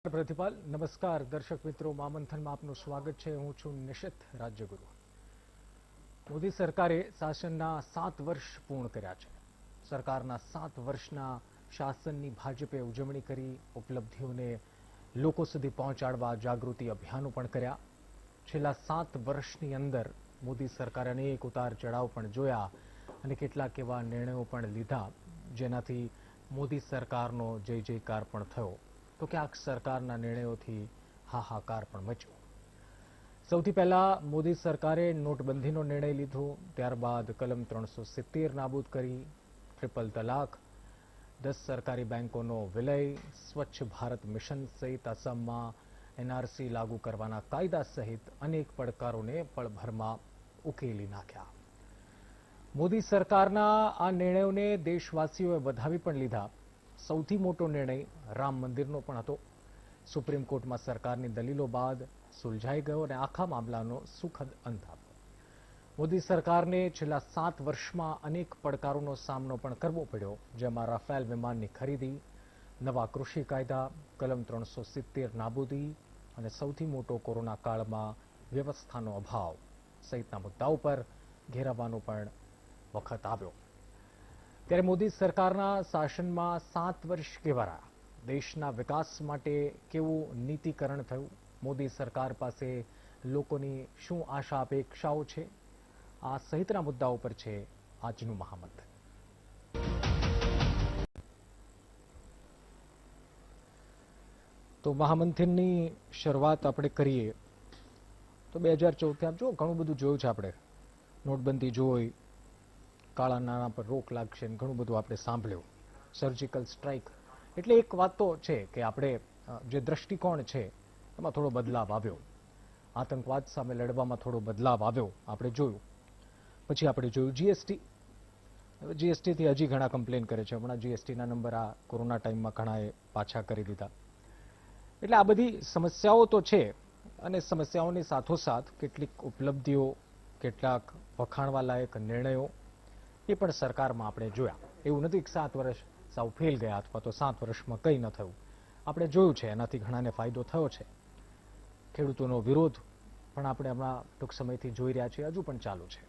પ્રતિપાલ નમસ્કાર દર્શક મિત્રો મહામંથનમાં આપનું સ્વાગત છે। હું છું નિશિત રાજ્યગુરુ। મોદી સરકારે શાસનના 7 વર્ષ પૂર્ણ કર્યા છે। સરકારના 7 વર્ષના શાસનની ભાજપે ઉજવણી કરી, ઉપલબ્ધિઓને લોકો સુધી પહોંચાડવા જાગૃતિ અભિયાનો પણ કર્યા। છેલ્લા 7 વર્ષની અંદર મોદી સરકારે અનેક ઉતાર ચઢાવ પણ જોયા અને કેટલાક એવા નિર્ણયો પણ લીધા જેનાથી મોદી સરકારનો જય જયકાર પણ થયો। તો ક્યાંક સરકારના નિર્ણયોથી હાહાકાર પણ મચ્યો। સૌથી પહેલા મોદી સરકારે નોટબંધીનો નિર્ણય લીધો, ત્યારબાદ કલમ 370 નાબૂદ કરી, ટ્રિપલ તલાક, 10 સરકારી બેંકોનો વિલય, સ્વચ્છ ભારત મિશન સહિત આસામમાં એનઆરસી લાગુ કરવાના કાયદા સહિત અનેક પડકારોને પળભરમાં ઉકેલી નાખ્યા। મોદી સરકારના આ નિર્ણયોને દેશવાસીઓએ વધાવી પણ લીધા। સૌથી મોટો નિર્ણય રામ મંદિરનો પણ હતો। સુપ્રીમ કોર્ટમાં સરકારની દલીલો બાદ સુલઝાઈ ગયો અને આખા મામલાનો સુખદ અંત આવ્યો। મોદી સરકારને છેલ્લા 7 વર્ષમાં અનેક પડકારોનો સામનો પણ કરવો પડ્યો, જેમાં રાફેલ વિમાનની ખરીદી, નવા કૃષિ કાયદા, કલમ 370 નાબૂદી અને સૌથી મોટો કોરોના કાળમાં વ્યવસ્થાનો અભાવ સહિતના મુદ્દાઓ પર ઘેરાવાનો પણ વખત આવ્યો। ત્યારે મોદી સરકારના શાસનમાં 7 વર્ષ કેવા રહ્યા, દેશના વિકાસ માટે કેવું નીતિકરણ થયું, મોદી સરકાર પાસે લોકોની શું આશા અપેક્ષાઓ છે, આ સહિતના મુદ્દાઓ પર છે આજનું મહામંથન। તો મહામંથનની શરૂઆત આપણે કરીએ તો 2014 જો ઘણું બધું જોયું છે આપણે, નોટબંધી જોઈ, કાળા નાણાં પર રોક લાગશે, ઘણું બધું આપણે સાંભળ્યું, સર્જિકલ સ્ટ્રાઇક। એટલે એક વાત તો છે કે આપણે જે દ્રષ્ટિકોણ છે એમાં થોડો બદલાવ આવ્યો, આતંકવાદ સામે લડવામાં થોડો બદલાવ આવ્યો આપણે જોયું। પછી આપણે જોયું જીએસટીથી હજી ઘણા કમ્પ્લેન કરે છે, હમણાં જીએસટીના નંબર આ કોરોના ટાઈમમાં ઘણાએ પાછા કરી દીધા। એટલે આ બધી સમસ્યાઓ તો છે અને સમસ્યાઓની સાથોસાથ કેટલીક ઉપલબ્ધિઓ, કેટલાક વખાણવા લાયક નિર્ણયો એ પણ સરકારમાં આપણે જોયા। એવું નથી કે 7 વર્ષ સાવ ફેલ ગયા અથવા તો 7 વર્ષમાં કંઈ ન થયું, આપણે જોયું છે એનાથી ઘણાને ફાયદો થયો છે। ખેડૂતોનો વિરોધ પણ આપણે હમણાં ટૂંક સમયથી જોઈ રહ્યા છીએ, હજુ પણ ચાલુ છે।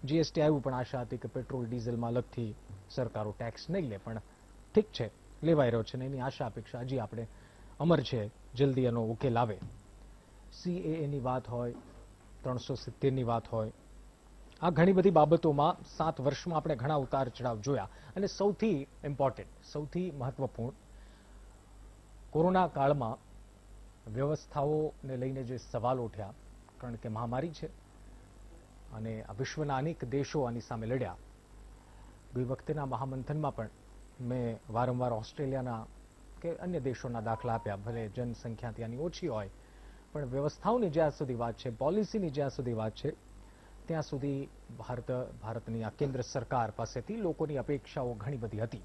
જીએસટી આવ્યું પણ આશા હતી કે પેટ્રોલ ડીઝલમાં અલગથી સરકારો ટેક્સ નહીં લે, પણ ઠીક છે લેવાઈ રહ્યો છે ને એની આશા અપેક્ષા હજી આપણે અમર છે, જલ્દી એનો ઉકેલ આવે। CAAની વાત હોય, 370ની વાત હોય, આ ઘણી બધી બાબતોમાં 7 વર્ષમાં આપણે ઘણા ઉતાર ચઢાવ જોયા અને સૌથી ઇમ્પોર્ટન્ટ, સૌથી મહત્વપૂર્ણ, કોરોના કાળમાં વ્યવસ્થાઓને લઈને જે સવાલ ઉઠ્યા, કારણ કે મહામારી છે અને આ વિશ્વના અનેક દેશો આની સામે લડ્યા। ગઈ વખતેના મહામંથનમાં પણ મેં વારંવાર ઓસ્ટ્રેલિયાના કે અન્ય દેશોના દાખલા આપ્યા, ભલે જનસંખ્યા ત્યાંની ઓછી હોય પણ વ્યવસ્થાઓની જ્યાં સુધી વાત છે, પોલિસીની જ્યાં સુધી વાત છે, ત્યાં સુધી ભારતની આ કેન્દ્ર સરકાર પાસેથી લોકોની અપેક્ષાઓ ઘણી બધી હતી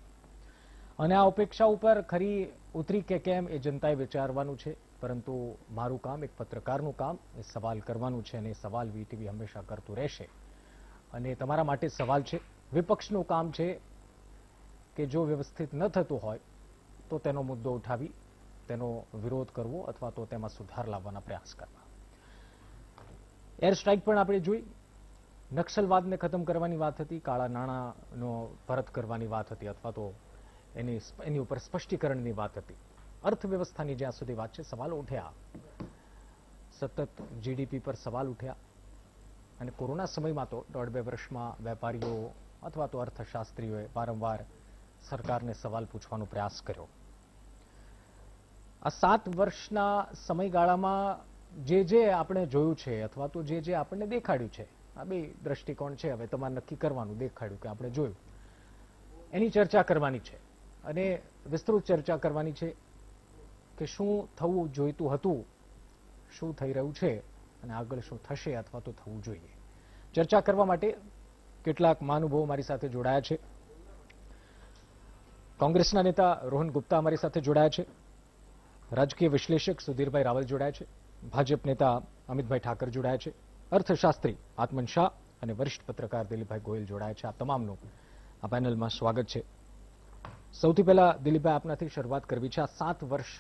અને આ અપેક્ષા ઉપર ખરી ઉતરી કે કેમ એ જનતાએ વિચારવાનું છે। પરંતુ મારું કામ, એક પત્રકારનું કામ, એ સવાલ કરવાનું છે અને એ સવાલ વીટીવી હંમેશા કરતું રહેશે। અને તમારા માટે સવાલ છે, વિપક્ષનું કામ છે કે જો વ્યવસ્થિત ન થતું હોય તો તેનો મુદ્દો ઉઠાવી તેનો વિરોધ કરવો અથવા તો તેમાં સુધાર લાવવાના પ્રયાસ કરવા। એર સ્ટ્રાઇક પણ આપણે જોઈ, નક્સલવાદને ખતમ કરવાની વાત હતી, કાળા નાણાંનો પરત કરવાની વાત હતી અથવા તો એની ઉપર સ્પષ્ટીકરણની વાત હતી, અર્થવ્યવસ્થાની જ્યાં સુધી વાત છે, સવાલો ઉઠ્યા, સતત જીડીપી પર સવાલ ઉઠ્યા અને કોરોના સમયમાં તો 1.5-2 વર્ષમાં વેપારીઓ અથવા તો અર્થશાસ્ત્રીઓએ વારંવાર સરકારને સવાલ પૂછવાનો પ્રયાસ કર્યો। આ 7 વર્ષના સમયગાળામાં જે આપણે જોયું છે અથવા તો જે આપણને દેખાડ્યું છે, આ બે દ્રષ્ટિકોણ છે, હવે તમારે નક્કી કરવાનું, દેખાડ્યું કે આપણે જોયું, એની ચર્ચા કરવાની છે અને વિસ્તૃત ચર્ચા કરવાની છે કે શું થવું જોઈતું હતું, શું થઈ રહ્યું છે અને આગળ શું થશે અથવા તો થવું જોઈએ। ચર્ચા કરવા માટે કેટલાક મહાનુભાવો મારી સાથે જોડાયા છે। કોંગ્રેસના નેતા રોહન ગુપ્તા અમારી સાથે જોડાયા છે, રાજકીય વિશ્લેષક સુધીરભાઈ રાવલ જોડાયા છે, ભાજપ નેતા અમિતભાઈ ઠાકર જોડાયા છે, અર્થશાસ્ત્રી આત્મન શાહ અને વરિષ્ઠ પત્રકાર દિલીપભાઈ ગોયલ જોડાયા છે। આ તમામનું આ પેનલમાં સ્વાગત છે। સૌથી પહેલા દિલીપભાઈ આપનાથી શરૂઆત કરવી છે। આ 7 વર્ષ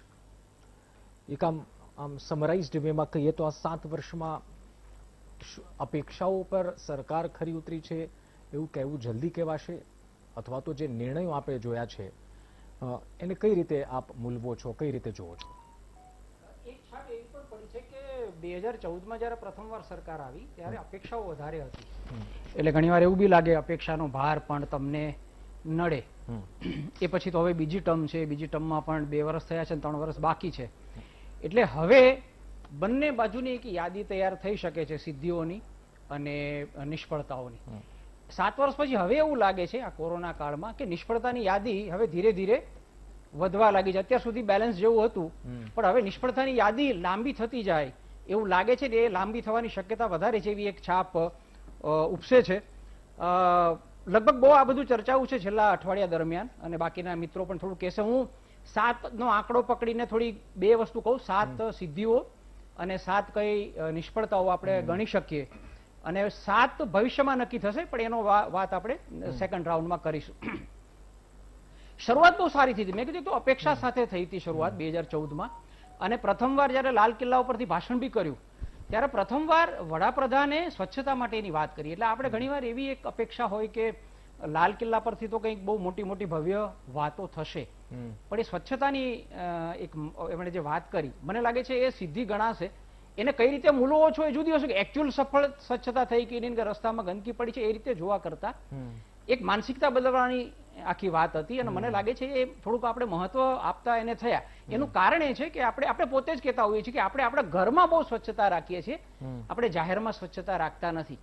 એક આમ સમરાઇઝડ વેમાં કહીએ તો આ 7 વર્ષમાં અપેક્ષાઓ પર સરકાર ખરી ઉતરી છે એવું કહેવું જલ્દી કહેવાશે, અથવા તો જે નિર્ણયો આપણે જોયા છે એને કઈ રીતે આપ મૂલવો છો, કઈ રીતે જોવો છો? એક છાટ એવી પણ પડી છે કે 2014માં જ્યારે પ્રથમવાર સરકાર આવી ત્યારે અપેક્ષાઓ વધારે હતી, એટલે ઘણીવાર એવું બી લાગે અપેક્ષાનો ભાર પણ તમને નડે. એ પછી તો હવે બીજી ટર્મ છે, બીજી ટર્મમાં પણ 2 વર્ષ થયા છે અને 3 વર્ષ બાકી છે, એટલે હવે બંને બાજુની એક યાદી તૈયાર થઈ શકે છે સિદ્ધિઓની અને નિષ્ફળતાઓની. 7 વર્ષ પછી હવે એવું લાગે છે આ કોરોના કાળમાં કે નિષ્ફળતાની યાદી હવે ધીરે ધીરે વધવા લાગી છે. અત્યાર સુધી બેલેન્સ જેવું હતું, પણ હવે નિષ્ફળતાની યાદી લાંબી થતી જાય એવું લાગે છે. એ લાંબી થવાની શક્યતા વધારે છે એવી એક છાપ ઉપસે છે. લગભગ બહુ આ બધું ચર્ચાઓ છે છેલ્લા અઠવાડિયા દરમિયાન, અને બાકીના મિત્રો પણ થોડું કહેશે. હું 7નો આંકડો પકડીને થોડી 2 વસ્તુ કહું. 7 સિદ્ધિઓ અને 7 કઈ નિષ્ફળતાઓ આપણે ગણી શકીએ, અને 7 ભવિષ્યમાં નક્કી થશે, પણ એનો વાત આપણે સેકન્ડ રાઉન્ડમાં કરીશું. શરૂઆત બહુ સારી થઈ હતી. મેં કીધું તો અપેક્ષા સાથે થઈ હતી શરૂઆત 2014માં, અને પ્રથમવાર જ્યારે લાલ કિલ્લા ઉપરથી ભાષણ બી કર્યું ત્યારે પ્રથમવાર વડાપ્રધાને સ્વચ્છતા માટેની વાત કરી. એટલે આપણે ઘણીવાર એવી એક અપેક્ષા હોય કે લાલ કિલ્લા પરથી તો કંઈક બહુ મોટી મોટી ભવ્ય વાતો થશે, પણ એ સ્વચ્છતાની એક એમણે જે વાત કરી મને લાગે છે એ સિદ્ધિ ગણાશે. એને કઈ રીતે મૂલવો છો એ જુદી વસ્તુ, કે એકચ્યુઅલ સફળ સ્વચ્છતા થઈ કે નહીં, કે રસ્તામાં ગંદકી પડી છે એ રીતે જોવા કરતા એક માનસિકતા બદલવાની આખી વાત હતી. અને મને લાગે છે એ થોડુંક આપણે મહત્વ આપતા એને થયા. એનું કારણ એ છે કે આપણે પોતે જ કહેતા હોઈએ છીએ કે આપણે આપણા ઘરમાં બહુ સ્વચ્છતા રાખીએ છીએ, આપણે જાહેરમાં સ્વચ્છતા રાખતા નથી.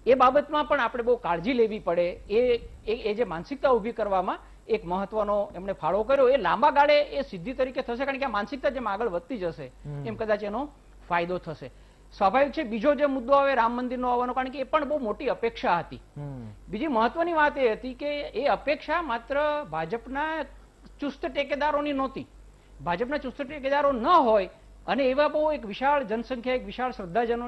એ બાબતમાં પણ આપણે બહુ કાળજી લેવી પડે. એ જે માનસિકતા ઊભી કરવામાં એક મહત્વનો એમણે ફાળો કર્યો, એ લાંબા ગાળે એ સિદ્ધિ તરીકે થશે, કારણ કે આ માનસિકતા જેમ આગળ વધતી જશે એમ કદાચ એનો ફાયદો થશે. સ્વાભાવિક છે બીજો જે મુદ્દો આવે રામ મંદિરનો આવવાનો, કારણ કે એ પણ બહુ મોટી અપેક્ષા હતી. બીજી મહત્વની વાત એ હતી કે એ અપેક્ષા માત્ર ભાજપના ચુસ્ત ટેકેદારોની નહોતી. ભાજપના ચુસ્ત ટેકેદારો ન હોય અને એવા બહુ એક વિશાળ જનસંખ્યા, એક વિશાળ શ્રદ્ધાજનો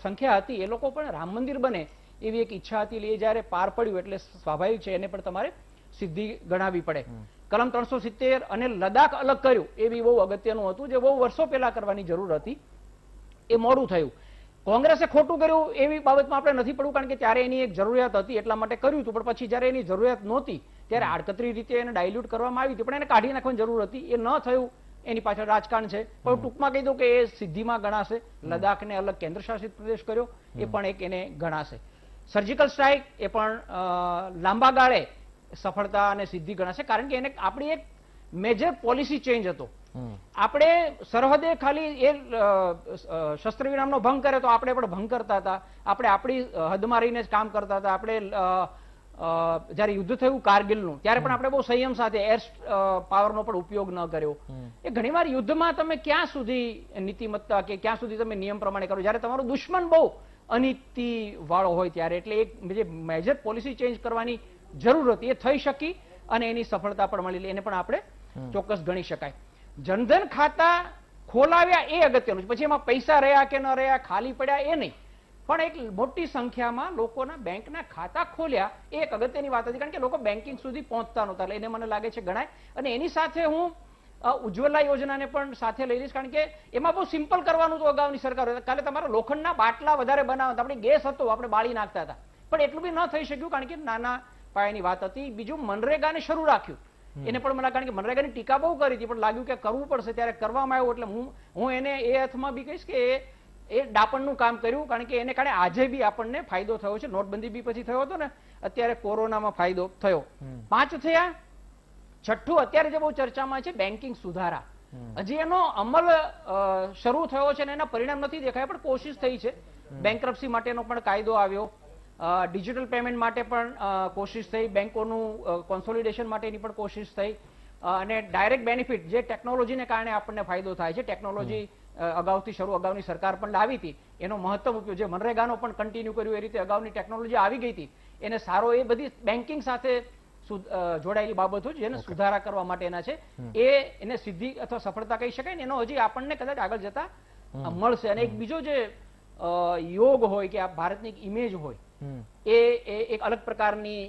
સંખ્યા હતી, એ લોકો પણ રામ મંદિર બને એવી એક ઈચ્છા હતી. એ જયારે પાર પડ્યું એટલે સ્વાભાવિક છે એને પણ તમારે સિદ્ધિ ગણાવી પડે. કલમ 370 અને લદાખ અલગ કર્યું એ બી બહુ અગત્યનું હતું, જે બહુ વર્ષો પહેલા કરવાની જરૂર હતી, એ મોડું થયું. કોંગ્રેસે ખોટું કર્યું એવી બાબતમાં આપણે નથી પડવું, કારણ કે ત્યારે એની એક જરૂરિયાત હતી એટલા માટે કર્યું હતું, પણ પછી જયારે એની જરૂરિયાત નહોતી ત્યારે આડકતરી રીતે એને ડાયલ્યુટ કરવામાં આવી હતી, પણ એને કાઢી નાખવાની જરૂર હતી. એ ન થયું, એની પાછળ રાજકારણ છે. પણ ટૂંકમાં કહી દઉં કે એ સિદ્ધિમાં ગણાશે. લદાખને અલગ કેન્દ્ર શાસિત પ્રદેશ કર્યો એ પણ એક એને ગણાશે. સર્જિકલ સ્ટ્રાઇક એ પણ લાંબા ગાળે સફળતા અને સિદ્ધિ ગણાશે, કારણ કે એને આપણી એક મેજર પોલિસી ચેન્જ હતો. આપણે સરહદે ખાલી એ શસ્ત્ર વિરામનો ભંગ કરે તો આપણે પણ ભંગ કરતા હતા, આપણે આપણી હદમાં રહીને જ કામ કરતા હતા. આપણે જયારે યુદ્ધ થયું કારગિલનું ત્યારે પણ આપણે બહુ સંયમ સાથે એર પાવરનો પણ ઉપયોગ ન કર્યો. એ ઘણીવાર યુદ્ધમાં તમે ક્યાં સુધી નીતિમત્તા કે ક્યાં સુધી તમે નિયમ પ્રમાણે કરો, જયારે તમારો દુશ્મન બહુ અનીતિ વાળો હોય ત્યારે. એટલે એક જે મેજર પોલિસી ચેન્જ કરવાની જરૂર હતી એ થઈ શકી અને એની સફળતા પણ મળી. એને પણ આપણે ચોક્કસ ગણી શકાય. જનધન ખાતા ખોલાવ્યા એ અગત્યનું છે. પછી એમાં પૈસા રહ્યા કે ન રહ્યા, ખાલી પડ્યા એ નહીં, પણ એક મોટી સંખ્યામાં લોકોના બેંકના ખાતા ખોલ્યા એ એક અગત્યની વાત હતી, કારણ કે લોકો બેન્કિંગ સુધી પહોંચતા નહોતા. એટલે એને મને લાગે છે ગણાય. અને એની સાથે હું ઉજ્જવલા યોજનાને પણ સાથે લઈ લઈશ, કારણ કે એમાં બહુ સિમ્પલ કરવાનું હતું અગાઉની સરકાર. કાલે તમારા લોખંડના બાટલા વધારે બનાવતા, આપણે ગેસ હતો આપણે બાળી નાખતા હતા, પણ એટલું બી ન થઈ શક્યું કારણ કે નાના પાયાની વાત હતી. બીજું મનરેગાને શરૂ રાખ્યું, એને પણ મને, કારણ કે મનરેગાની ટીકા બહુ કરી હતી, પણ લાગ્યું કે કરવું પડશે ત્યારે કરવામાં આવ્યું. એટલે હું એને એ અર્થમાં બી કહીશ કે એ ડાપણનું કામ કર્યું, કારણ કે એને કારણે આજે બી આપણને ફાયદો થયો છે. નોટબંધી બી પછી થયો હતો ને, અત્યારે કોરોનામાં ફાયદો થયો. 5 થયા. છઠ્ઠું અત્યારે જે બહુ ચર્ચામાં છે બેન્કિંગ સુધારા. હજી એનો અમલ શરૂ થયો છે અને એના પરિણામ નથી દેખાયા, પણ કોશિશ થઈ છે. બેન્કરપ્સી માટેનો પણ કાયદો આવ્યો, ડિજિટલ પેમેન્ટ માટે પણ કોશિશ થઈ, બેંકોનું કોન્સોલિડેશન માટેની પણ કોશિશ થઈ, અને ડાયરેક્ટ બેનિફિટ જે ટેકનોલોજીને કારણે આપણને ફાયદો થાય છે. ટેકનોલોજી અગાઉથી અગાઉની સરકાર પણ લાવી હતી, એનો મહત્તમ ઉપયોગ, જે મનરેગાનો પણ કન્ટિન્યુ કર્યું એ રીતે અગાઉની ટેકનોલોજી આવી ગઈ હતી એને સારો, એ બધી બેન્કિંગ સાથે જોડાયેલી બાબતો જેને સુધારા કરવા માટેના છે. એને સિદ્ધિ અથવા સફળતા કહી શકાય ને. એનો હજી આપણને કદાચ આગળ જતા મળશે. અને એક બીજો જે યોગ હોય કે આ ભારતની એક ઇમેજ હોય એ એક અલગ પ્રકારની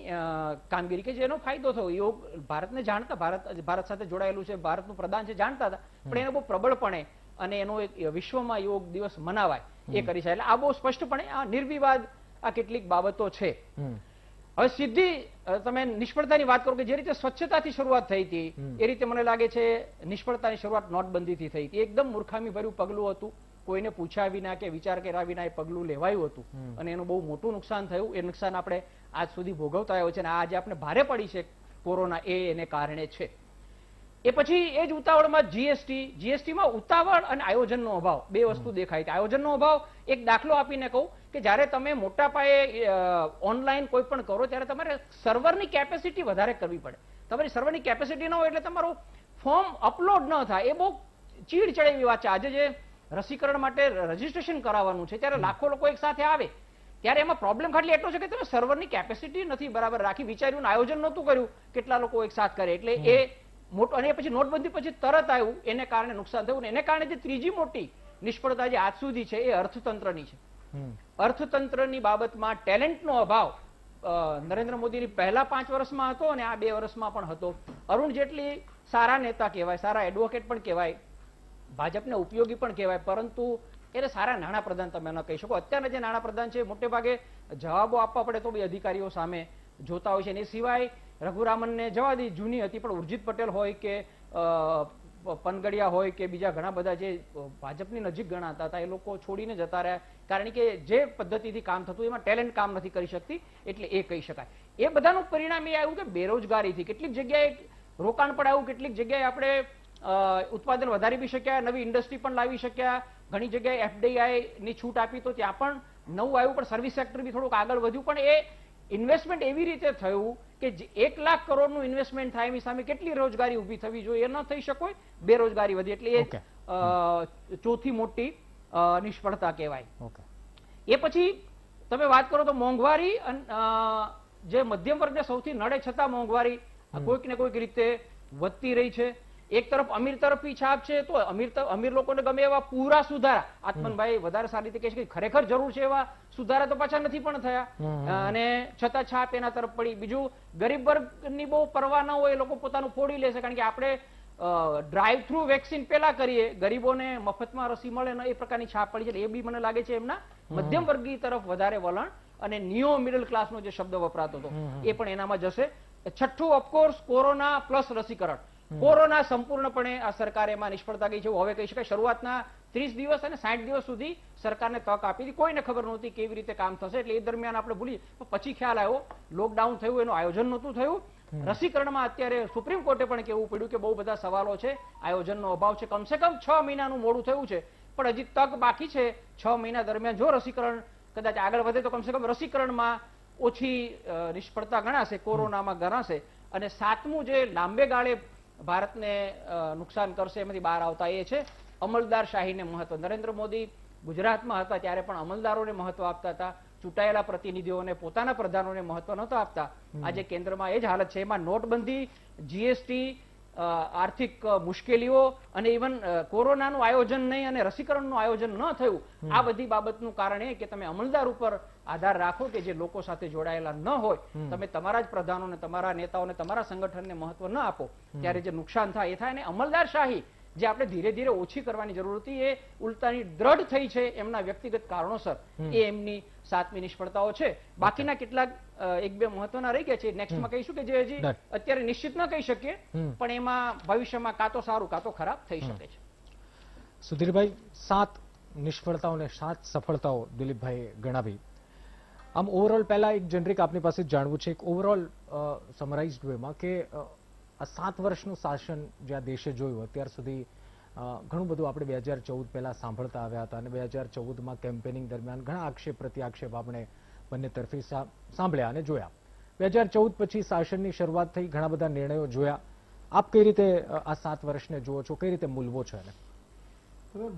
કામગીરી કે જેનો ફાયદો થયો. યોગ ભારતને જાણતા, ભારત સાથે જોડાયેલું છે, ભારતનું પ્રધાન છે, જાણતા હતા, પણ એને બહુ પ્રબળપણે અને એનો એક વિશ્વમાં યોગ દિવસ મનાવાય એ કરી છે. એટલે આ બહુ સ્પષ્ટપણે આ નિર્વિવાદ આ કેટલીક બાબતો છે. હવે સીધી તમે નિષ્ફળતાની વાત કરો કે જે રીતે સ્વચ્છતાથી શરૂઆત થઈ હતી એ રીતે મને લાગે છે નિષ્ફળતાની શરૂઆત નોટબંધીથી થઈ હતી. એકદમ મૂર્ખામી ભર્યું પગલું હતું, કોઈને પૂછ્યા વિના કે વિચાર કર્યા વિના એ પગલું લેવાયું હતું અને એનું બહુ મોટું નુકસાન થયું. એ નુકસાન આપણે આજ સુધી ભોગવતા આવ્યો છે અને આજે આપણે ભારે પડી છે કોરોના, એને કારણે છે. એ પછી એ જ ઉતાવળમાં જીએસટીમાં ઉતાવળ અને આયોજનનો અભાવ, બે વસ્તુ દેખાય છે. આયોજનનો અભાવ એક દાખલો આપીને કહું કે જ્યારે તમે મોટા પાયે ઓનલાઈન કોઈ પણ કરો ત્યારે તમારે સર્વરની કેપેસિટી વધારે કરવી પડે. તમારી સર્વરની કેપેસિટી ન હોય એટલે તમારું ફોર્મ અપલોડ ન થાય. એ બહુ ચીડ ચડે એવી વાત છે. આજે જે રસીકરણ માટે રજીસ્ટ્રેશન કરાવવાનું છે ત્યારે લાખો લોકો એક સાથે આવે ત્યારે એમાં પ્રોબ્લેમ ખાલી એટલો છે કે તમે સર્વરની કેપેસિટી નથી બરાબર રાખી, વિચાર્યું, આયોજન નહોતું કર્યું કેટલા લોકો એક સાથ કરે. એટલે એ મોટો, અને પછી નોટબંધી પછી તરત આવ્યું, એને કારણે નુકસાન થયું. એને કારણે જે ત્રીજી મોટી નિષ્ફળતા જે આજ સુધી છે એ અર્થતંત્રની છે. અર્થતંત્રની બાબતમાં ટેલેન્ટનો અભાવ નરેન્દ્ર મોદીની પહેલા 5 વર્ષમાં હતો અને આ 2 વર્ષમાં પણ હતો. અરુણ જેટલી સારા નેતા કહેવાય, સારા એડવોકેટ પણ કહેવાય, ભાજપને ઉપયોગી પણ કહેવાય, પરંતુ એને સારા નાણાપ્રધાન તમે ન કહી શકો. અત્યારના જે નાણાપ્રધાન છે મોટે ભાગે જવાબો આપવા પડે તો બી અધિકારીઓ સામે જોતા હોય છે. અને એ સિવાય રઘુરામનને જવા દી, જૂની હતી, પણ ઉર્જિત પટેલ હોય કે પનગડિયા હોય કે બીજા ઘણા બધા જે ભાજપની નજીક ગણાતા હતા એ લોકો છોડીને જતા રહ્યા, કારણ કે જે પદ્ધતિથી કામ થતું એમાં ટેલેન્ટ કામ નથી કરી શકતી, એટલે એ કહી શકાય. એ બધાનું પરિણામ એ આવ્યું કે બેરોજગારીથી કેટલીક જગ્યાએ રોકાણ પણ આવ્યું, કેટલીક જગ્યાએ આપણે ઉત્પાદન વધારી બી શક્યા, નવી ઇન્ડસ્ટ્રી પણ લાવી શક્યા, ઘણી જગ્યાએ એફડીઆઈ ની છૂટ આપી તો ત્યાં પણ નવું આવ્યું, પણ સર્વિસ સેક્ટર બી થોડુંક આગળ વધ્યું. પણ એ ઇન્વેસ્ટમેન્ટ એવી રીતે થયું કે 1 લાખ કરોડનું ઇન્વેસ્ટમેન્ટ થાય એની સામે કેટલી રોજગારી ઉભી થવી જોઈએ, એ ન થઈ શકો, બેરોજગારી વધી. એટલે એ ચોથી મોટી નિષ્ફળતા કહેવાય. એ પછી તમે વાત કરો તો મોંઘવારી, જે મધ્યમ વર્ગને સૌથી નડે છતાં મોંઘવારી કોઈક ને કોઈક રીતે વધતી રહી છે. એક તરફ અમીર તરફી છાપ છે તો અમીર લોકોને ગમે એવા પૂરા સુધારા, આત્મનભાઈ વધારે સારી રીતે કહે છે કે ખરેખર જરૂર છે એવા સુધારા તો પાછા નથી પણ થયા, અને છતાં છાપ એના તરફ પડી. બીજું ગરીબ વર્ગની બહુ પરવા ન હોય, એ લોકો પોતાનું ફોડી લેશે, કારણ કે આપણે ડ્રાઈવ થ્રુ વેક્સિન પેલા કરીએ, ગરીબોને મફતમાં રસી મળે ને એ પ્રકારની છાપ પડી છે. એ બી મને લાગે છે એમના મધ્યમ વર્ગી તરફ વધારે વલણ, અને નિયો મિડલ ક્લાસનો જે શબ્દ વપરાતો હતો એ પણ એનામાં જશે. છઠ્ઠું ઓફકોર્સ કોરોના પ્લસ રસીકરણ. કોરોના સંપૂર્ણપણે આ સરકારે એમાં નિષ્ફળતા ગઈ છે હવે કહી શકાય. શરૂઆતના 30 દિવસ અને 60 દિવસ સુધી સરકારને તક આપી હતી, કોઈને ખબર નહોતી કેવી રીતે કામ થશે, એટલે એ દરમિયાન આપણે ભૂલી, પછી ખ્યાલ આવ્યો લોકડાઉન થયું, એનું આયોજન નહોતું થયું. રસીકરણમાં અત્યારે સુપ્રીમ કોર્ટે પણ કહેવું પડ્યું કે બહુ બધા સવાલો છે, આયોજનનો અભાવ છે, કમસે કમ 6 મહિનાનું મોડું થયું છે, પણ હજી તક બાકી છે. 6 મહિના દરમિયાન જો રસીકરણ કદાચ આગળ વધે તો કમસે કમ રસીકરણમાં ઓછી નિષ્ફળતા ગણાશે, કોરોનામાં ગણાશે. અને 7મું જે લાંબે ગાળે ભારતને નુકસાન કરશે એમાંથી બહાર આવતા એ છે અમલદાર શાહીને મહત્વ. નરેન્દ્ર મોદી ગુજરાતમાં હતા ત્યારે પણ અમલદારોને મહત્વ આપતા હતા, ચૂંટાયેલા પ્રતિનિધિઓને, પોતાના પ્રધાનોને મહત્વ નહોતા આપતા. આજે કેન્દ્રમાં એ જ હાલત છે. એમાં નોટબંધી, જીએસટી, આર્થિક મુશ્કેલીઓ અને ઇવન કોરોનાનું આયોજન નહીં અને રસીકરણનું આયોજન ન થયું, આ બધી બાબતનું કારણ એ કે તમે અમલદાર ઉપર આધાર રાખો કે જે લોકો સાથે જોડાયેલા ન હોય, તમે તમારા જ પ્રધાનોને, તમારા નેતાઓને, તમારા સંગઠનને મહત્વ ન આપો, ત્યારે જે નુકસાન થાય એ થાય. અને અમલદાર શાહી જે આપણે ધીરે ધીરે ઓછી કરવાની જરૂર હતી એ ઉલટાની દ્રઢ થઈ છે એમના વ્યક્તિગત કારણોસર. એ એમની 7મી નિષ્ફળતાઓ છે. બાકીના કેટલાક 1-2 મહત્વના રહી ગયા છે, નેક્સ્ટમાં કહીશું કે જે હજી અત્યારે નિશ્ચિત ન કહી શકીએ, પણ એમાં ભવિષ્યમાં કાં તો સારું કાં તો ખરાબ થઈ શકે છે. સુધીરભાઈ, 7 નિષ્ફળતાઓ અને 7 સફળતાઓ દિલીપભાઈ ગણાવી. આમ ઓવરઓલ પહેલા એક જનરિક આપની પાસે જાણવું છે, એક ઓવરઓલ સમરાઇઝડ વેમાં કે આ 7 વર્ષનું શાસન જે આ દેશે જોયું અત્યાર સુધી ઘણું બધું આપણે 2014 પહેલા સાંભળતા આવ્યા હતા, અને 2014માં કેમ્પેનિંગ દરમિયાન ઘણા આક્ષેપ પ્રત્યાક્ષેપ આપણે બંને તરફી સાંભળ્યા અને જોયા. 2014 પછી શાસનની શરૂઆત થઈ, ઘણા બધા નિર્ણયો જોયા. આપ કઈ રીતે આ 7 વર્ષને જુઓ છો, કઈ રીતે મૂલવો છો એને?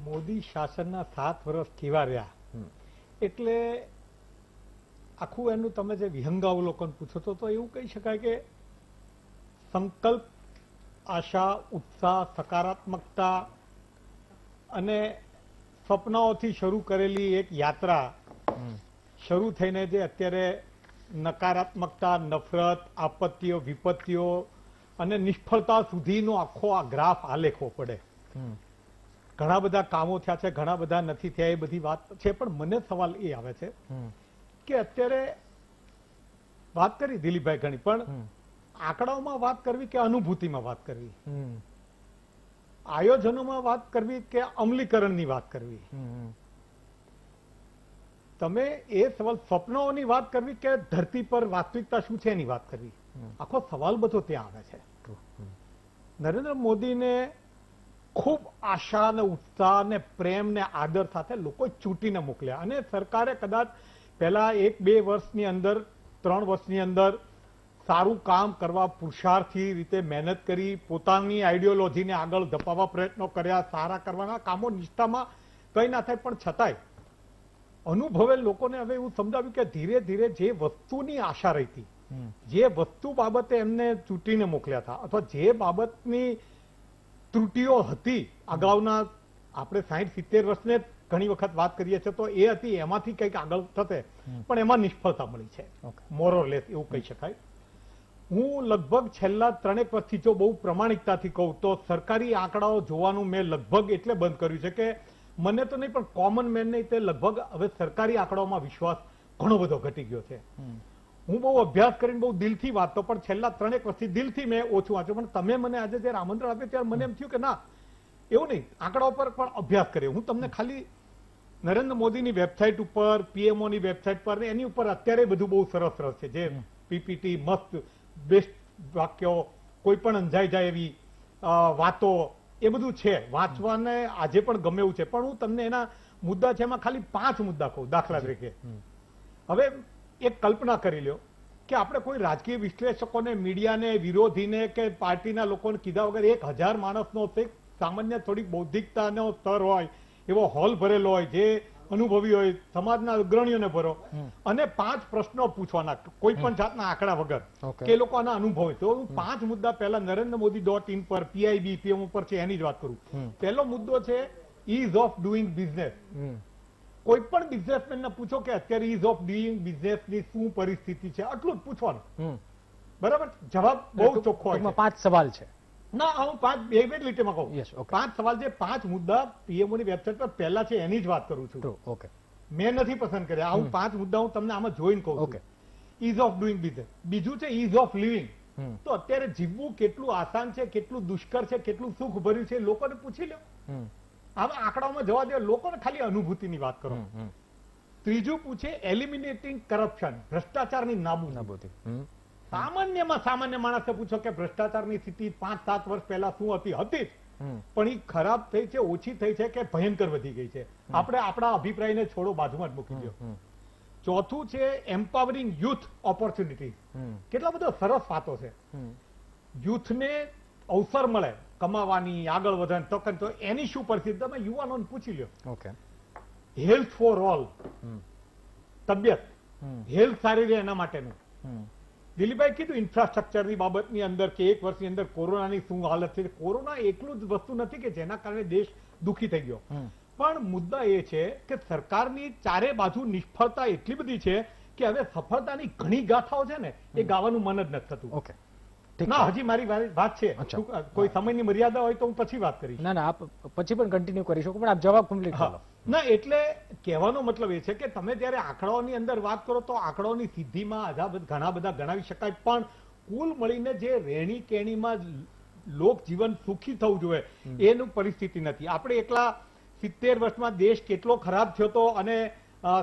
મોદી શાસનના 7 વર્ષ કેવા રહ્યા, એટલે આખું એનું તમે જે વિહંગાવલોકન પૂછો તો એવું કહી શકાય કે સંકલ્પ, આશા, ઉત્સાહ, સકારાત્મકતા અને સપનાઓથી શરૂ કરેલી એક યાત્રા શરૂ થઈને જે અત્યારે નકારાત્મકતા, નફરત, આપત્તિઓ, વિપત્તિઓ અને નિષ્ફળતા સુધીનો આખો આ ગ્રાફ આલેખવો પડે. ઘણા બધા કામો થયા છે, ઘણા બધા નથી થયા, એ બધી વાત છે. પણ મને સવાલ એ આવે છે કે અત્યારે વાત કરી દિલીપભાઈ ઘણી, પણ આંકડાઓમાં વાત કરવી કે અનુભૂતિમાં વાત કરવી, આયોજનોમાં વાત કરવી કે અમલીકરણની વાત કરવી, તમે એ સવાલ સ્વપ્નોની વાત કરવી કે ધરતી પર વાસ્તવિકતા શું છે એની વાત કરવી, આખો સવાલ બધો ત્યાં આવે છે. નરેન્દ્ર મોદીને ખૂબ આશા ને ઉત્સાહ ને પ્રેમ ને આદર સાથે લોકો ચૂંટીને મોકલ્યા, અને સરકારે કદાચ પહેલા 1-2 વર્ષની અંદર, 3 વર્ષની અંદર સારું કામ કરવા પુરુષાર્થી રીતે મહેનત કરી, પોતાની આઈડિયોલોજીને આગળ ધપાવવા પ્રયત્નો કર્યા, સારા કરવાના કામો નિષ્ઠામાં કઈ ના થાય, પણ છતાંય અનુભવે લોકોને હવે એવું સમજાવ્યું કે ધીરે ધીરે જે વસ્તુની આશા રહી હતી, જે વસ્તુ બાબતે એમને ચૂંટીને મોકલ્યા હતા, અથવા જે બાબતની ત્રુટીઓ હતી અગાઉના, આપણે 60-70 વર્ષને ઘણી વખત વાત કરીએ છીએ તો એ હતી, એમાંથી કંઈક આગળ થશે, પણ એમાં નિષ્ફળતા મળી છે, મોરલેસ એવું કહી શકાય. હું લગભગ છેલ્લા 3 વર્ષથી જો બહુ પ્રમાણિકતાથી કહું તો સરકારી આંકડાઓ જોવાનું મેં લગભગ એટલે બંધ કર્યું છે કે મને તો નહીં પણ કોમન મેન નહીં, તે લગભગ હવે સરકારી આંકડાઓમાં વિશ્વાસ ઘણો બધો ઘટી ગયો છે. હું બહુ અભ્યાસ કરીને બહુ દિલથી વાંચતો, પણ છેલ્લા 3 વર્ષથી દિલથી મેં ઓછું વાંચ્યું. પણ તમે મને આજે જયારે આમંત્રણ આપ્યું ત્યારે મને એમ થયું કે ના, એવું નહીં, આંકડાઓ પર પણ અભ્યાસ કર્યો. હું તમને ખાલી નરેન્દ્ર મોદીની વેબસાઇટ ઉપર, પીએમઓની વેબસાઇટ પર, એની ઉપર અત્યારે બધું બહુ સરસ સરસ છે, જે પીપીટી મસ્ત બેસ્ટ વાક્યો, કોઈ પણ અંજાઈ જાય એવી વાતો, એ બધું છે, વાંચવાને આજે પણ ગમે એવું છે. પણ હું તમને એના મુદ્દા છે, એમાં ખાલી 5 મુદ્દા કહું. દાખલા તરીકે હવે એક કલ્પના કરી લ્યો કે આપણે કોઈ રાજકીય વિશ્લેષકોને, મીડિયાને, વિરોધીને કે પાર્ટીના લોકોને કીધા વગર 1000 માણસનો સામાન્ય થોડીક બૌદ્ધિકતાનો સ્તર હોય એવો હોલ ભરેલો હોય, જે અનુભવી હોય, સમાજના અગ્રણીઓને ભરો, અને 5 પ્રશ્નો પૂછવાના કોઈ પણ જાતના આંકડા વગર કે એ લોકો આના અનુભવ હોય. તો હું 5 મુદ્દા પહેલા NarendraModi.in પર, PIB, PM ઉપર છે એની જ વાત કરું. પહેલો મુદ્દો છે ઇઝ ઓફ ડુઈંગ બિઝનેસ. કોઈ પણ બિઝનેસમેનને પૂછો કે અત્યારે ઇઝ ઓફ ડુઈંગ બિઝનેસની શું પરિસ્થિતિ છે, આટલું જ પૂછવાનું. બરાબર, જવાબ બહુ ચોખ્ખો હોય. 5 સવાલ છે. ના, હું 5 બે લીટીમાં કહું. 5 સવાલ છે, 5 મુદ્દા પીએમઓની વેબસાઇટ પર પહેલા છે એની જ વાત કરું છું. મેં નથી પસંદ કર્યા. હું 5 મુદ્દા હું તમને આમાં જોઈને કહું છું. Ease of doing business. બીજું છે ઇઝ ઓફ લિવિંગ. તો અત્યારે જીવવું કેટલું આસાન છે, કેટલું દુષ્કર છે, કેટલું સુખ ભર્યું છે, લોકોને પૂછી લો. આવા આંકડાઓમાં જવા દે, લોકોને ખાલી અનુભૂતિની વાત કરો. ત્રીજું પૂછે એલિમિનેટિંગ કરપ્શન, ભ્રષ્ટાચારની નાબૂદી. સામાન્યમાં સામાન્ય માણસે પૂછો કે ભ્રષ્ટાચારની સ્થિતિ 5-7 વર્ષ પહેલા શું હતી, પણ એ ખરાબ થઈ છે, ઓછી થઈ છે કે ભયંકર વધી ગઈ છે? આપણે આપણા અભિપ્રાયને છોડો, બાજુમાં જ મૂકી દો. ચોથું છે એમ્પાવરિંગ યુથ ઓપોર્ચ્યુનિટી. કેટલા બધા સરસ વાતો છે. યુથને અવસર મળે કમાવાની, આગળ વધવાની તક, તો એની શું પરિસ્થિતિ તમે યુવાનોને પૂછી લો. હેલ્થ ફોર ઓલ, તબિયત, હેલ્થ સારી રહે એના માટેનું. દિલીપભાઈ કીધું ઇન્ફ્રાસ્ટ્રક્ચરની બાબતની અંદર કે 1 વર્ષની અંદર કોરોનાની શું હાલત છે. કોરોના એટલું જ વસ્તુ નથી કે જેના કારણે દેશ દુઃખી થઈ ગયો, પણ મુદ્દા એ છે કે સરકારની ચારે બાજુ નિષ્ફળતા એટલી બધી છે કે હવે સફળતાની ઘણી ગાથાઓ છે ને, એ ગાવાનું મન જ નથી થતું. ના, હજી મારી વાત છે, કોઈ સમયની મર્યાદા હોય તો હું પછી વાત કરીશ. ના, આપ પછી પણ કન્ટિન્યુ કરી શકો, પણ આપ જવાબ કમ્પ્લીટ કરો. ના, એટલે કહેવાનો મતલબ એ છે કે તમે જયારે આંકડાઓની અંદર વાત કરો તો આંકડાઓની સિદ્ધિમાં ઘણા બધા ગણાવી શકાય, પણ કુલ મળીને જે રેણી કેણીમાં લોક જીવન સુખી થવું જોઈએ એનું પરિસ્થિતિ નથી. આપણે એકલા 70 વર્ષમાં દેશ કેટલો ખરાબ થયો હતો અને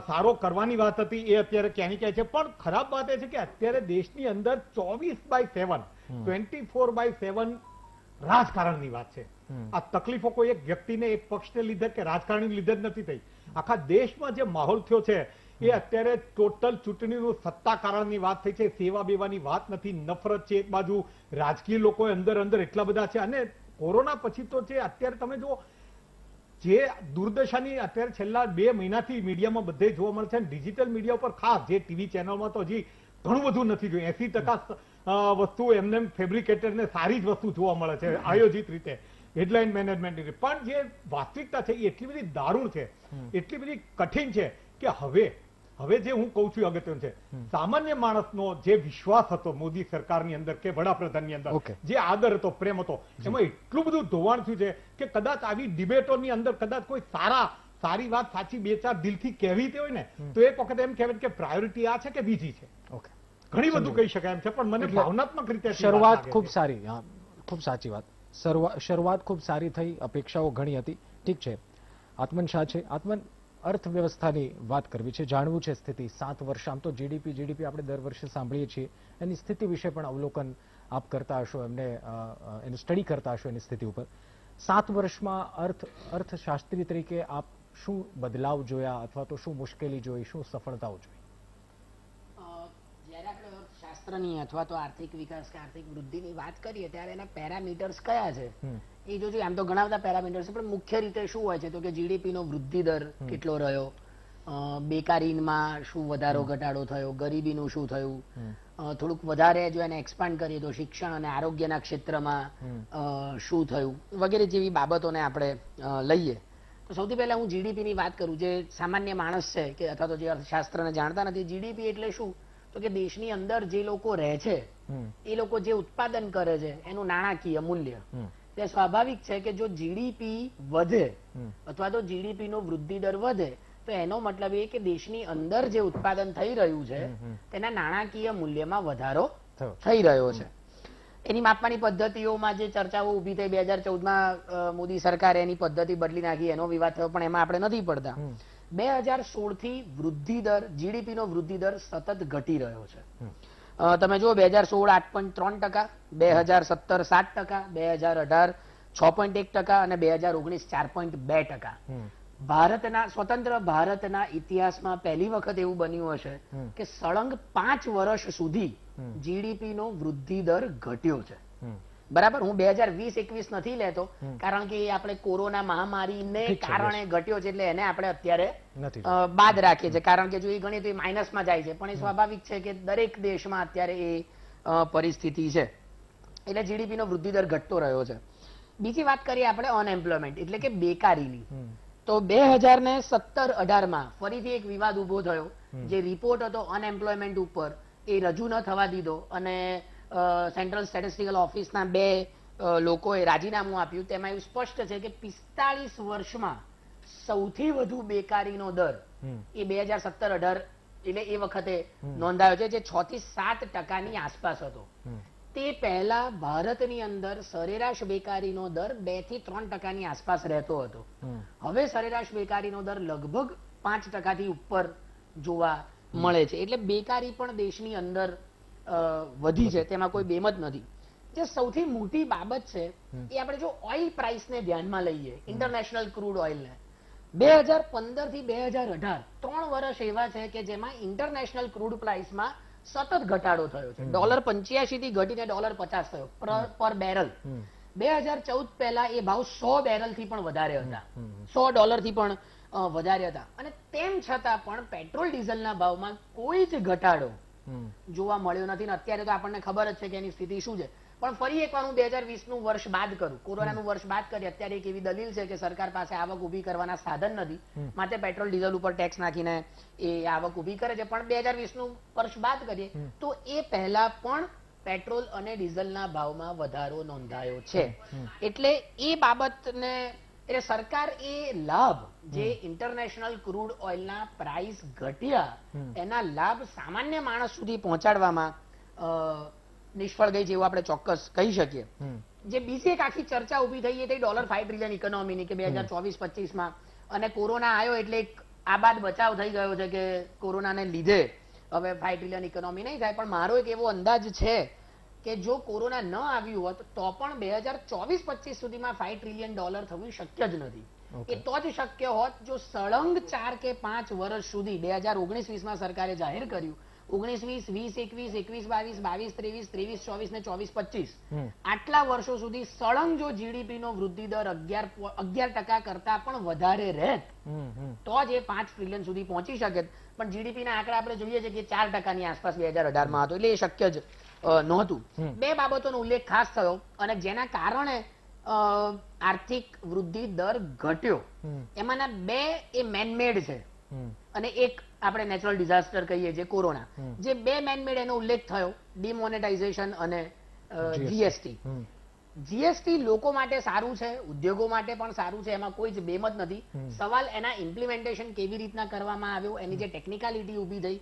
સારો કરવાની વાત હતી, એ અત્યારે ક્યાંની ક્યાંય છે. પણ ખરાબ વાત એ છે કે અત્યારે દેશની અંદર 24/7 રાજકારણની વાત છે. આ તકલીફો કોઈ એક વ્યક્તિને, એક પક્ષને લીધે કે રાજકારણી લીધે જ નથી થઈ. આખા દેશમાં જે માહોલ થયો છે એ અત્યારે ટોટલ ચૂંટણીનું સત્તાકારણની વાત થઈ છે, સેવા બેવાની વાત નથી. નફરત છે એક બાજુ, રાજકીય લોકો અંદર એટલા બધા છે. અને કોરોના પછી તો છે અત્યારે તમે જો જે દુર્દશાની અત્યારે છેલ્લા 2 મહિનાથી મીડિયામાં બધે જોવા મળે છે, ડિજિટલ મીડિયા ઉપર ખાસ, જે ટીવી ચેનલમાં તો હજી ઘણું બધું નથી જોયું. 80% વસ્તુ એમને ફેબ્રિકેટેડ ને સારી જ વસ્તુ જોવા મળે છે, આયોજિત રીતે, હેડલાઇન મેનેજમેન્ટ રીતે. પણ જે વાસ્તવિકતા છે એ એટલી બધી દારૂણ છે, એટલી બધી કઠિન છે કે હવે હવે જે હું કહું છું અગત્યનું છે, સામાન્ય માણસનો જે વિશ્વાસ હતો મોદી સરકારની અંદર કે વડાપ્રધાનની અંદર, Okay. જે આદર હતો, પ્રેમ હતો, એમાં એટલું બધું ધોવાણ થયું છે કે કદાચ આવી ડિબેટોની અંદર કદાચ કોઈ સારી વાત સાચી બે ચાર દિલથી કહેવી હોય ને તો એક વખત એમ કહેવાય કે પ્રાયોરિટી આ છે કે બીજી છે. ઓકે, ઘણી બધું કહી શકાય એમ છે, પણ મને એટલે ભાવનાત્મક રીતે શરૂઆત ખૂબ સારી, હા, ખૂબ સાચી વાત. શરૂઆત ખૂબ સારી થઈ, અપેક્ષાઓ ઘણી હતી. ઠીક છે, આત્મન શાહ છે. આત્મન, અર્થવ્યવસ્થાની વાત કરવી છે, જાણવું છે સ્થિતિ. 7 વર્ષ, આમ તો જીડીપી આપણે દર વર્ષે સાંભળીએ છીએ, એની સ્થિતિ વિશે પણ અવલોકન આપ કરતા હશો, એનું સ્ટડી કરતા હશો એની સ્થિતિ ઉપર. 7 વર્ષમાં અર્થશાસ્ત્રી તરીકે આપ શું બદલાવ જોયા, અથવા તો શું મુશ્કેલી જોઈ, શું સફળતાઓ જોઈ? જ્યારે આપણે અર્થશાસ્ત્રની અથવા તો આર્થિક વિકાસ કે આર્થિક વૃદ્ધિની વાત કરીએ ત્યારે એના પેરામીટર્સ કયા છે એ જો આમ તો ઘણા બધા પેરામીટર્સ છે, પણ મુખ્ય રીતે શું હોય છે તો કે જીડીપી નો વૃદ્ધિ દર કેટલો રહ્યો, બેકારીમાં શું વધારો ઘટાડો થયો, ગરીબીનું શું થયું, થોડુંક વધારે જો એને એક્સપાન્ડ કરીએ તો શિક્ષણ અને આરોગ્યના ક્ષેત્રમાં શું થયું વગેરે જેવી બાબતોને આપણે લઈએ. તો સૌથી પહેલા હું જીડીપી ની વાત કરું. જે સામાન્ય માણસ છે કે અથવા તો જે અર્થશાસ્ત્રને જાણતા નથી, જીડીપી એટલે શું તો કે દેશની અંદર જે લોકો રહે છે એ લોકો જે ઉત્પાદન કરે છે એનું નાણાકીય મૂલ્ય. એટલે સ્વાભાવિક છે કે જો જીડીપી વધે અથવા તો જીડીપી નો વૃદ્ધિ દર વધે તો એનો મતલબ એ કે દેશની અંદર જે ઉત્પાદન થઈ રહ્યું છે તેના નાણાકીય મૂલ્યમાં વધારો થઈ રહ્યો છે. એની માપવાની પદ્ધતિઓમાં જે ચર્ચાઓ ઊભી થઈ 2014માં મોદી સરકારે એની પદ્ધતિ બદલી નાખી, એનો વિવાદ થયો, પણ એમાં આપણે નથી પડતા. 2016 થી વૃદ્ધિ દર, જીડીપી નો વૃદ્ધિ દર સતત ઘટી રહ્યો છે. તમે જુઓ 2016 8.3%, 2017 7%, 2018 6.1% અને 2019 4.2%. ભારતના સ્વતંત્ર ભારતના ઇતિહાસમાં પહેલી વખત એવું બન્યું હશે કે સળંગ 5 વર્ષ સુધી જીડીપી નો વૃદ્ધિ દર ઘટ્યો છે. બરાબર, હું 2020-21 નથી લેતો કારણ કે આપણે કોરોના મહામારીને કારણે ઘટ્યો છે એટલે એને આપણે અત્યારે બાદ રાખીએ છીએ, કારણ કે જો એ ગણીએ તો એ માઇનસમાં જાય છે, પણ એ સ્વાભાવિક છે કે દરેક દેશમાં અત્યારે એ પરિસ્થિતિ છે. એટલે જીડીપી નો વૃદ્ધિ દર ઘટતો રહ્યો છે. બીજી વાત કરીએ આપણે અનએમ્પ્લોયમેન્ટ એટલે કે બેકારીની, તો 2017-18માં ફરીથી એક વિવાદ ઉભો થયો. જે રિપોર્ટ હતો અનએમ્પ્લોયમેન્ટ ઉપર એ રજૂ ન થવા દીધો અને સેન્ટ્રલ સ્ટેટિસ્ટિકલ ઓફિસના 2 લોકોએ રાજીનામું આપ્યું. તેમાં એવું સ્પષ્ટ છે કે 45 વર્ષમાં સૌથી વધુ બેકારીનો દર એ 2017-18 એટલે એ વખતે નોંધાયો છે, જે 6 થી 7% આસપાસ હતો. તે પહેલા ભારતની અંદર સરેરાશ બેકારીનો દર 2 થી 3% આસપાસ રહેતો હતો. હવે સરેરાશ બેકારીનો દર લગભગ 5% થી ઉપર જોવા મળે છે. એટલે બેકારી પણ દેશની અંદર વધી છે, તેમાં કોઈ બેમત નથી. જે સૌથી મોટી બાબત છે એ આપણે જો ઓઇલ પ્રાઇસને ધ્યાનમાં લઈએ, ઇન્ટરનેશનલ ક્રૂડ ઓઇલને, 2015 થી 2018 3 વર્ષ એવા છે કે જેમાં ઇન્ટરનેશનલ ક્રૂડ પ્રાઇસમાં સતત ઘટાડો થયો છે. $85 થી ઘટીને $50 થયો પર બેરલ. 2014 પહેલા એ ભાવ 100 બેરલ થી પણ વધારે હતા, $100 થી પણ વધારે હતા. અને તેમ છતાં પણ પેટ્રોલ ડીઝલના ભાવમાં કોઈ જ ઘટાડો જોવા મળ્યો નથી. ને અત્યારે તો આપણને ખબર જ છે કે એની સ્થિતિ શું છે. પણ ફરી એકવાર હું 2020 નું વર્ષ બાદ કરું, કોરોનાનું વર્ષ બાદ કરી, અત્યારે એક એવી દલીલ છે કે સરકાર પાસે આવક ઉભી કરવાના સાધન નથી, માટે પેટ્રોલ ડીઝલ ઉપર ટેક્સ નાખીને એ આવક ઉભી કરે છે. પણ 2020 નું વર્ષ બાદ કરીએ તો એ પહેલા પણ પેટ્રોલ અને ડીઝલના ભાવમાં વધારો નોંધાયો છે. એટલે એ બાબતને એટલે સરકાર એ લાભ જે ઇન્ટરનેશનલ ક્રૂડ ઓઇલના પ્રાઇસ ઘટ્યા એના લાભ સામાન્ય માણસ સુધી પહોંચાડવામાં નિષ્ફળ ગઈ જેવું આપણે ચોક્કસ કહી શકીએ. જે બીજી એક આખી ચર્ચા ઉભી થઈ એ $5 ટ્રિલિયન ઇકોનોમીની કે 2024-25માં, અને કોરોના આવ્યો એટલે એક આબાદ બચાવ થઈ ગયો છે કે કોરોનાને લીધે હવે 5 ટ્રિલિયન ઇકોનોમી નહીં થાય. પણ મારો એક એવો અંદાજ છે કે જો કોરોના ન આવ્યું હોત તો પણ 2024-25 સુધીમાં $5 ટ્રિલિયન થવું શક્ય જ નથી. એ તો જ શક્ય હોત જો સળંગ 4 કે 5 વર્ષ સુધી 2019-20માં સરકારે જાહેર કર્યું 19-20, 20-21, 21-22, 23-23, 23-24 ને 24-25 આટલા વર્ષો સુધી સળંગ જો જીડીપી નો વૃદ્ધિ દર 11% કરતા પણ વધારે રહેત તો જ એ 5 ટ્રિલિયન સુધી પહોંચી શકે. પણ જીડીપી ના આંકડા આપણે જોઈએ છે કે 4% ની આસપાસ 2018માં હતો, એટલે એ શક્ય જ નહોતું. 2 બાબતોનો ઉલ્લેખ ખાસ થયો અને જેના કારણે આર્થિક વૃદ્ધિ દર ઘટ્યો. એમાંના 2 એ મેનમેડ છે. અને એક આપણે નેચરલ ડિઝાસ્ટર કહીએ જે કોરોના, જે બે મેનમેડ એનો ઉલ્લેખ થયો, ડિમોનેટાઇઝેશન અને જીએસટી. જીએસટી લોકો માટે સારું છે, ઉદ્યોગો માટે પણ સારું છે, એમાં કોઈ જ બેમત નથી. સવાલ એના ઇમ્પ્લિમેન્ટેશન કેવી રીતના કરવામાં આવ્યું, એની જે ટેકનિકાલિટી ઊભી થઈ.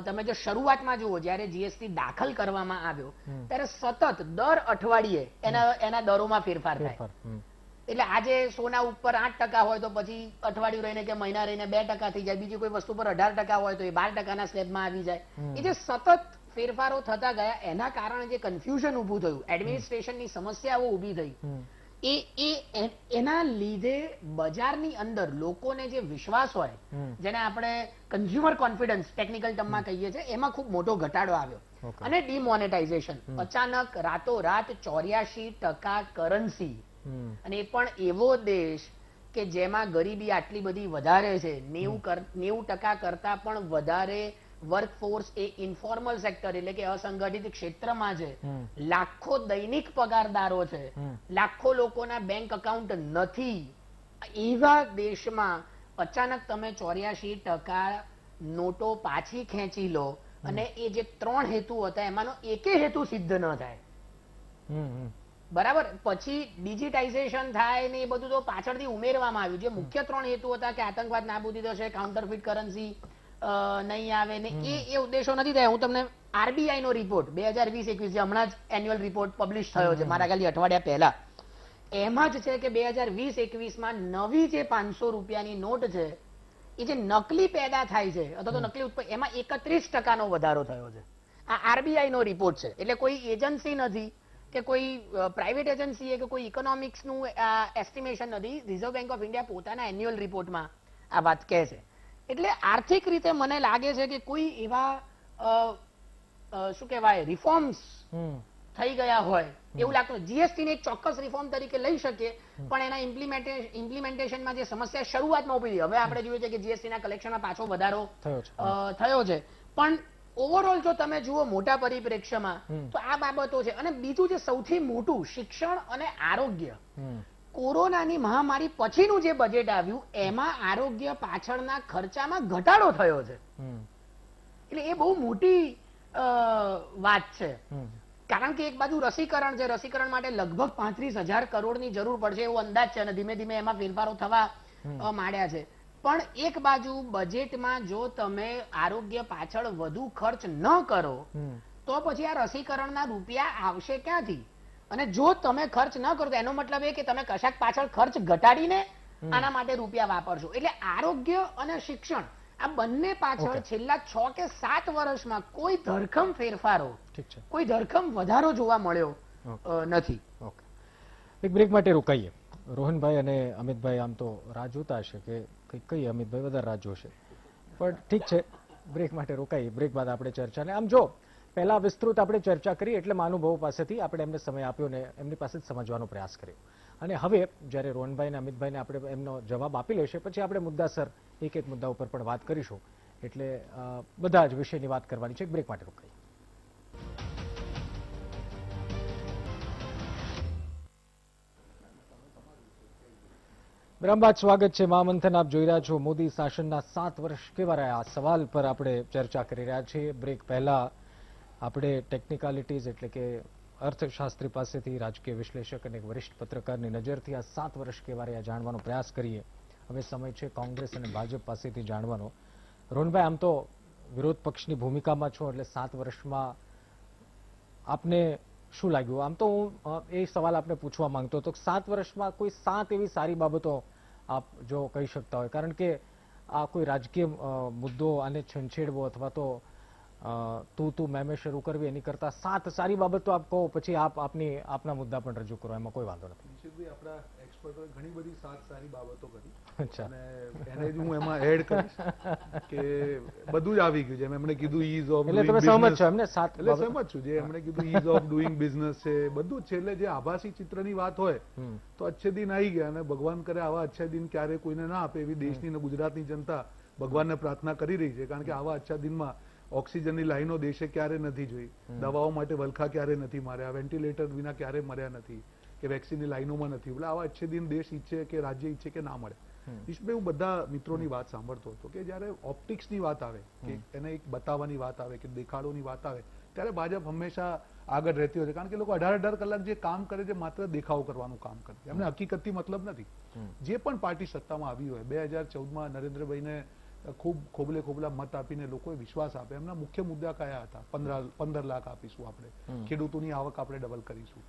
તમે જો શરૂઆતમાં જુઓ, જ્યારે જીએસટી દાખલ કરવામાં આવ્યો ત્યારે સતત દર અઠવાડિયે એના દરોમાં ફેરફાર થાય. એટલે આજે સોના ઉપર 8% હોય તો પછી અઠવાડિયું રહીને કે મહિના રહીને 2% થઈ જાય, બીજી કોઈ વસ્તુ પર 18% હોય તો એ 12%ના સ્લેબમાં આવી જાય. એ જે સતત ફેરફારો થતા ગયા એના કારણે જે કન્ફ્યુઝન ઊભું થયું, એડમિનિસ્ટ્રેશનની સમસ્યાઓ ઊભી થઈ, એના લીધે બજારની અંદર લોકોને જે વિશ્વાસ હોય, જેને આપણે કન્ઝ્યુમર કોન્ફિડન્સ ટેકનિકલ ટર્મમાં કહીએ છીએ, એમાં ખૂબ મોટો ઘટાડો આવ્યો. અને ડિમોનેટાઇઝેશન, અચાનક રાતોરાત 84% કરન્સી, અને એ પણ એવો દેશ કે જેમાં ગરીબી આટલી બધી વધારે છે, 90% કરતા પણ વધારે વર્કફોર્સ એ ઇન્ફોર્મલ સેક્ટર એટલે કે અસંગઠિત ક્ષેત્રમાં છે, લાખો દૈનિક પગારદારો છે, લાખો લોકોના બેંક એકાઉન્ટ નથી. એવા દેશમાં અચાનક તમે 84% નોટો પાછી ખેંચી લો અને એ જે 3 હેતુ હતા એમાંનો એકે હેતુ સિદ્ધ ન થાય. બરાબર. પછી ડિજિટાઇઝેશન થાય ને એ બધું તો પાછળથી ઉમેરવામાં આવ્યું. જે મુખ્ય 3 હેતુ હતા કે આતંકવાદ નાબૂદી થશે, કાઉન્ટરફીટ કરન્સી નહીં આવે ને, એ ઉદ્દેશો નથી થયા. હું તમને આરબીઆઈ નો રિપોર્ટ 2020-21 જે હમણાં જ એન્યુઅલ રિપોર્ટ પબ્લિશ થયો છે મારા ખાલી અઠવાડિયા પહેલા, એમાં જ છે કે 2020-21માં નવી જે 500 રૂપિયાની નોટ છે એ જે નકલી પેદા થાય છે અથવા તો નકલી ઉત્પન્ન, એમાં 31%નો વધારો થયો છે. આ આરબીઆઈ નો રિપોર્ટ છે. એટલે કોઈ એજન્સી નથી કે કોઈ પ્રાઇવેટ એજન્સી કે કોઈ ઇકોનોમિક્સનું એસ્ટિમેશન નથી. રિઝર્વ બેંક ઓફ ઇન્ડિયા પોતાના એન્યુઅલ રિપોર્ટમાં આ વાત કહે છે. એટલે આર્થિક રીતે મને લાગે છે કે કોઈ એવા શું કહેવાય રિફોર્મ્સ થઈ ગયા હોય એવું લાગતું. જીએસટી ને એક ચોક્કસ રિફોર્મ તરીકે લઈ શકીએ, પણ એના ઇમ્પ્લિમેન્ટેશનમાં જે સમસ્યા શરૂઆતમાં ઉભી થઈ, હવે આપણે જોઈએ છે કે જીએસટી ના કલેક્શનમાં પાછો વધારો થયો છે. પણ ઓવરઓલ જો તમે જુઓ મોટા પરિપ્રેક્ષ્યમાં તો આ બાબતો છે. અને બીજું જે સૌથી મોટું, શિક્ષણ અને આરોગ્ય. કોરોનાની મહામારી પછીનું જે બજેટ આવ્યું એમાં આરોગ્ય પાછળના ખર્ચામાં ઘટાડો થયો છે. એટલે એ બહુ મોટી વાત છે. કારણ કે એક બાજુ રસીકરણ છે, રસીકરણ માટે લગભગ 35,000 કરોડની જરૂર પડશે એવો અંદાજ છે અને ધીમે ધીમે એમાં ફેરફારો થવા માંડ્યા છે. પણ એક બાજુ બજેટમાં જો તમે આરોગ્ય પાછળ વધુ ખર્ચ ન કરો તો પછી આ રસીકરણના રૂપિયા આવશે ક્યાંથી? અને જો તમે ખર્ચ ન કરો તો એનો મતલબ એ કે તમે કશાક પાછળ ખર્ચ ઘટાડીને આના માટે રૂપિયા વાપરશો. એટલે આરોગ્ય અને શિક્ષણ આ બંને પાછળ છેલ્લા 6 કે 7 વર્ષમાં કોઈ ધરખમ ફેરફારો, કોઈ ધરખમ વધારો જોવા મળ્યો નથી. એક બ્રેક માટે રોકાઈએ. રોહનભાઈ અને અમિતભાઈ આમ તો રાહ જોતા હશે કે કઈ અમિતભાઈ વધારે રાહ જોશે, પણ ઠીક છે, બ્રેક માટે રોકાઈએ. બ્રેક બાદ આપણે ચર્ચાને આમ જો પહેલા વિસ્તૃત આપણે ચર્ચા કરી એટલે મહાનુભાવો પાસેથી આપણે એમને સમય આપ્યો ને એમની પાસે જ સમજવાનો પ્રયાસ કર્યો. અને હવે જ્યારે રોહનભાઈ અને અમિતભાઈને આપણે એમનો જવાબ આપી લેશે પછી આપણે મુદ્દાસર એક એક મુદ્દા ઉપર પણ વાત કરીશું. એટલે બધા જ વિષયની વાત કરવાની છે. બ્રેક માટે રોકાઈએ. વિરામ બાદ સ્વાગત છે. મહામંથન આપ જોઈ રહ્યા છો. મોદી શાસનના 7 વર્ષ કેવા રહ્યા, આ સવાલ પર આપણે ચર્ચા કરી રહ્યા છીએ. બ્રેક પહેલા આપણે ટેકનિકાલિટીઝ એટલે કે અર્થશાસ્ત્રી પાસેથી, રાજકીય વિશ્લેષક અને વરિષ્ઠ પત્રકારની નજરથી આ 7 વર્ષ કેવા રહ્યા જાણવાનો પ્રયાસ કરીએ. હવે સમય છે કોંગ્રેસ અને ભાજપ પાસેથી જાણવાનો. રોહનભાઈ, આમ તો વિરોધ પક્ષની ભૂમિકામાં છો એટલે 7 વર્ષમાં આપને શું લાગ્યું? આમ તો હું એ સવાલ આપને પૂછવા માંગતો હતો કે 7 વર્ષમાં કોઈ 7 એવી સારી બાબતો આપ જો કહી શકતા હોય, કારણ કે આ કોઈ રાજકીય મુદ્દો આને છંછેડવો અથવા તો તું મેં શરૂ કરવી એની કરતા 7 સારી બાબતો આપ કહો, પછી આપના મુદ્દા પણ રજૂ કરો, એમાં કોઈ વાંધો નથી. નિશ્ચિતભાઈ, આપણા એક્સપર્ટોએ ઘણી બધી 7 સારી બાબતો કરી અને એને જ હું એમાં એડ કરીશ કે બધું જ આવી ગયું. જેમ એમણે કીધું ઈઝ ઓફ એટલે તમે સહમત છો એમને? 7 એટલે સહમત છું. જે એમણે કીધું ઈઝ ઓફ ડુઈંગ બિઝનેસ છે, બધું જ છે. એટલે જે આભાસી ચિત્રની વાત હોય તો અચ્છે દિન આવી ગયા અને ભગવાન કરે આવા અચ્છા દિન ક્યારે કોઈને ના આપે એવી દેશની અને ગુજરાતની જનતા ભગવાનને પ્રાર્થના કરી રહી છે. કારણ કે આવા અચ્છા દિનમાં ઓક્સિજનની લાઈનો દેશે ક્યારે નથી જોઈ, દવાઓ માટે વલખા ક્યારે નથી માર્યા, વેન્ટિલેટર વિના ક્યારે મર્યા નથી કે વેક્સિનની લાઈનોમાં નથી. એટલે આવા અચ્છે દિન દેશ ઈચ્છે કે રાજ્ય ઈચ્છે કે ના મળે. ઈશભાઈ, હું બધા મિત્રોની વાત સાંભળતો હતો કે જ્યારે ઓપ્ટિક્સની વાત આવે કે એને એક બતાવવાની વાત આવે કે દેખાડોની વાત આવે ત્યારે ભાજપ હંમેશા આગળ રહેતી હોય છે, કારણ કે લોકો 18 કલાક જે કામ કરે છે માત્ર દેખાવો કરવાનું કામ કરે છે, એમને હકીકતથી મતલબ નથી. જે પણ પાર્ટી સત્તામાં આવી હોય 2014માં નરેન્દ્રભાઈને ખૂબ ખોબલા મત આપીને લોકોએ વિશ્વાસ આપે, એમના મુખ્ય મુદ્દા કયા હતા? 15 લાખ આપીશું આપણે, ખેડૂતોની આવક આપણે ડબલ કરીશું,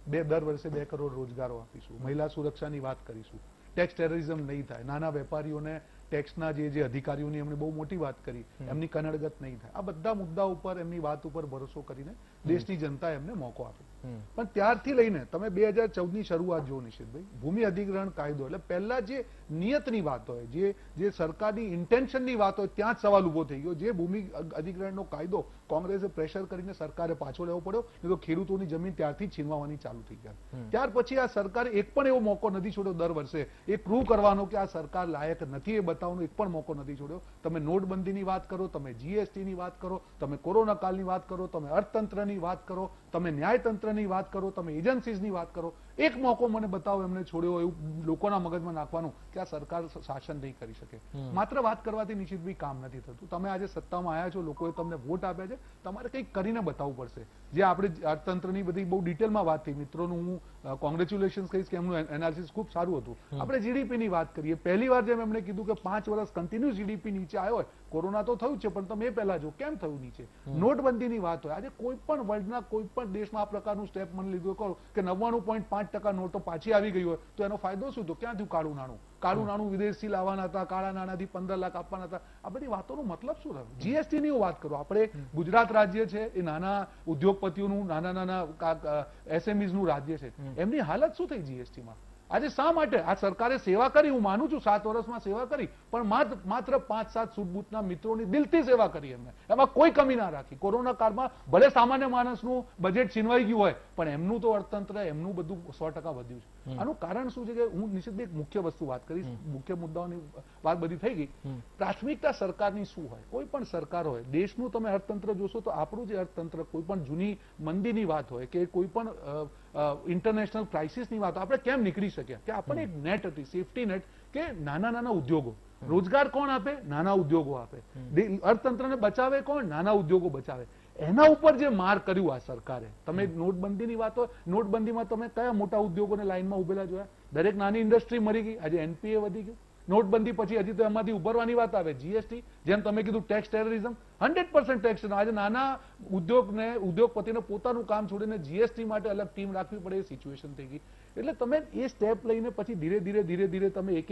દર વર્ષે 2 કરોડ રોજગારો આપીશું, મહિલા સુરક્ષાની વાત કરીશું, ટેક્સ ટેરરિઝમ નહીં થાય, નાના વેપારીઓને ટેક્સના જે અધિકારીઓની એમણે બહુ મોટી વાત કરી, એમની કનડગત નહીં થાય. આ બધા મુદ્દા ઉપર એમની વાત ઉપર ભરોસો કરીને દેશની જનતાએ એમને મોકો આપ્યો. પણ ત્યારથી લઈને તમે 2014ની શરૂઆત જો નિશિતભાઈ, ભૂમિ અધિગ્રહણ કાયદો એટલે પહેલા જે નિયતની વાત હોય, જે સરકારની ઇન્ટેન્શનની વાત હોય, ત્યાં જ સવાલ ઉભો થઈ ગયો. જે ભૂમિ અધિગ્રહણનો કાયદો કોંગ્રેસે પ્રેશર કરીને સરકારે પાછો લેવો પડ્યો, નહીં તો ખેડૂતોની જમીન ત્યારથી છીનવાની ચાલુ થઈ ગયા. ત્યાર પછી આ સરકારે એક પણ એવો મોકો નથી છોડ્યો દર વર્ષે એ પ્રૂવ કરવાનો કે આ સરકાર લાયક નથી, એ બતાવવાનો એક પણ મોકો નથી છોડ્યો. તમે નોટબંધીની વાત કરો, તમે જીએસટીની વાત કરો, તમે કોરોના કાળની વાત કરો, તમે અર્થતંત્રની વાત કરો, તમે ન્યાયતંત્રની વાત કરો, તમે એજન્સીઝની વાત કરો, એક મોકો મને બતાવો એમને છોડ્યો એવું લોકોના મગજમાં નાખવાનું કે આ સરકાર શાસન નહીં કરી શકે. માત્ર વાત કરવાથી નિશ્ચિતભાઈ કામ નથી થતું. તમે આજે સત્તામાં આવ્યા છો, લોકોએ તમને વોટ આપ્યા છે, તમારે કંઈક કરીને બતાવવું પડશે. જે આપણે અર્થતંત્રની બધી બહુ ડિટેલમાં વાત થઈ, મિત્રોનું હું કોંગ્રેચ્યુલેશન કહીશ કે એમનું એનાલિસિસ ખૂબ સારું હતું. આપણે જીડીપીની વાત કરીએ, પહેલી વાર જેમ એમણે કીધું કે 5 વર્ષ કન્ટિન્યુઅસ જીડીપી નીચે આવ્યો હોય, કોરોના તો થયું છે પણ તમે એ પહેલા જો કેમ થયું નીચે. નોટબંધીની વાત હોય, આજે કોઈ પણ વર્લ્ડના કોઈ પણ દેશમાં આ પ્રકારનું સ્ટેપ મને લીધું કહો કે 99.5% નોટો પાછી આવી ગઈ હોય તો એનો ફાયદો શું? તો ક્યાં થયું? કાળું નાણું વિદેશથી લાવવાના હતા, કાળા નાણાંથી 15 લાખ આપવાના હતા. આ બધી વાતોનો મતલબ શું રહ્યો? જીએસટીની વાત કરો, આપણે ગુજરાત રાજ્ય છે એ નાના ઉદ્યોગપતિઓનું, નાના એસએમઈઝનું રાજ્ય છે, એમની હાલત શું થઈ જીએસટીમાં? આજે શા માટે આ સરકારે સેવા કરી? હું માનું છું 7 વર્ષમાં સેવા કરી, પણ માત્ર 5-7 સૂટબૂટના મિત્રોની દિલથી સેવા કરી એમને, એમાં કોઈ કમી ના રાખી. કોરોના કાળમાં ભલે સામાન્ય માણસનું બજેટ છીનવાઈ ગયું હોય, પણ એમનું તો અર્થતંત્ર, એમનું બધું 100% વધ્યું છે. આનું કારણ શું છે કે હું નિશ્ચિત એક મુખ્ય વસ્તુ વાત કરીશ, મુખ્ય મુદ્દાઓની વાત બધી થઈ ગઈ. પ્રાથમિકતા સરકારની શું હોય? કોઈ પણ સરકાર હોય, દેશનું તમે અર્થતંત્ર જોશો તો આપણું જે અર્થતંત્ર, કોઈ પણ જૂની મંદીની વાત હોય કે કોઈ પણ ઇન્ટરનેશનલ ક્રાઇસિસની વાત, આપણે કેમ નીકળી શક્યા? કે આપણને એક નેટ હતી, સેફટી નેટ, કે નાના ઉદ્યોગો. રોજગાર કોણ આપે? નાના ઉદ્યોગો આપે. અર્થતંત્રને બચાવે કોણ? નાના ઉદ્યોગો બચાવે. એના ઉપર જે માર કર્યું આ સરકારે, તમે નોટબંધીની વાત હોય, નોટબંધીમાં તમે કયા મોટા ઉદ્યોગોને લાઈનમાં ઉભેલા જોયા? દરેક નાની ઇન્ડસ્ટ્રી મરી ગઈ. આજે એનપીએ વધી ગયું. નોટબંધી પછી હજી તો એમાંથી ઉભરવાની વાત આવે. જીએસટી, જેમ તમે કીધું ટેક્સ ટેરરિઝમ, 100% ટેક્સ. આજે નાના ઉદ્યોગપતિને પોતાનું કામ છોડીને જીએસટી માટે અલગ ટીમ રાખવી પડે એ સિચ્યુએશન થઈ ગઈ. એટલે તમે એ સ્ટેપ લઈને પછી ધીરે ધીરે તમે એક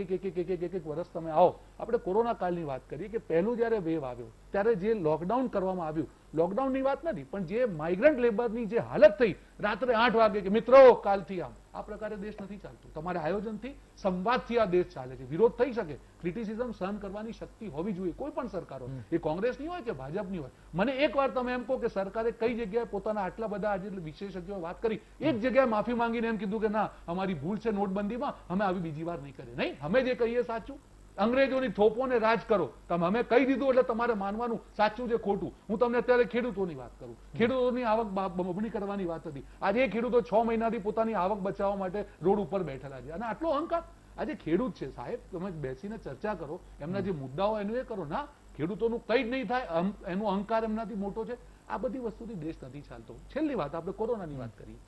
વર્ષ તમે આવો. આપણે કોરોના કાળની વાત કરીએ કે પહેલું જયારે વેવ આવ્યો ત્યારે જે લોકડાઉન કરવામાં આવ્યું, લોકડાઉનની વાત નથી, પણ જે માઇગ્રન્ટ લેબરની જે હાલત થઈ, રાત્રે 8 વાગે કે મિત્રો કાલથી આ પ્રકારે દેશ નથી ચાલતું. તમારે આયોજનથી, સંવાદથી આ દેશ ચાલે છે. વિરોધ થઈ શકે, ક્રિટિસિઝમ સહન કરવાની શક્તિ હોવી જોઈએ કોઈ પણ સરકારો, એ કોંગ્રેસની હોય કે ભાજપની હોય. મને એકવાર તમે એમ કહો કે સરકારે કઈ જગ્યાએ પોતાના આટલા બધા આજે વિશેષજ્ઞો વાત કરી, એક જગ્યાએ માફી માંગીને એમ કીધું કે ના અમારી ભૂલ છે નોટબંધીમાં, અમે આવી બીજી વાર નહીં કરીએ? નહીં, અમે જે કહીએ સાચું. અંગ્રેજોની થોપોને રાજ કરો, તમે અમે કહી દીધું એટલે તમારે માનવાનું સાચું છે ખોટું. હું તમને અત્યારે ખેડૂતોની વાત કરું, ખેડૂતોની આવક બમણી કરવાની વાત હતી. આજે ખેડૂતો 6 મહિનાથી પોતાની આવક બચાવવા માટે રોડ ઉપર બેઠેલા છે, અને આટલો અહંકાર. આજે ખેડૂત છે સાહેબ, તમે બેસીને ચર્ચા કરો, એમના જે મુદ્દાઓ એનું એ કરો. ના, ખેડૂતોનું કઈ જ નહીં થાય, એનો અહંકાર એમનાથી મોટો છે. આ બધી વસ્તુથી દેશ નથી ચાલતો. છેલ્લી વાત, આપણે કોરોનાની વાત કરીએ.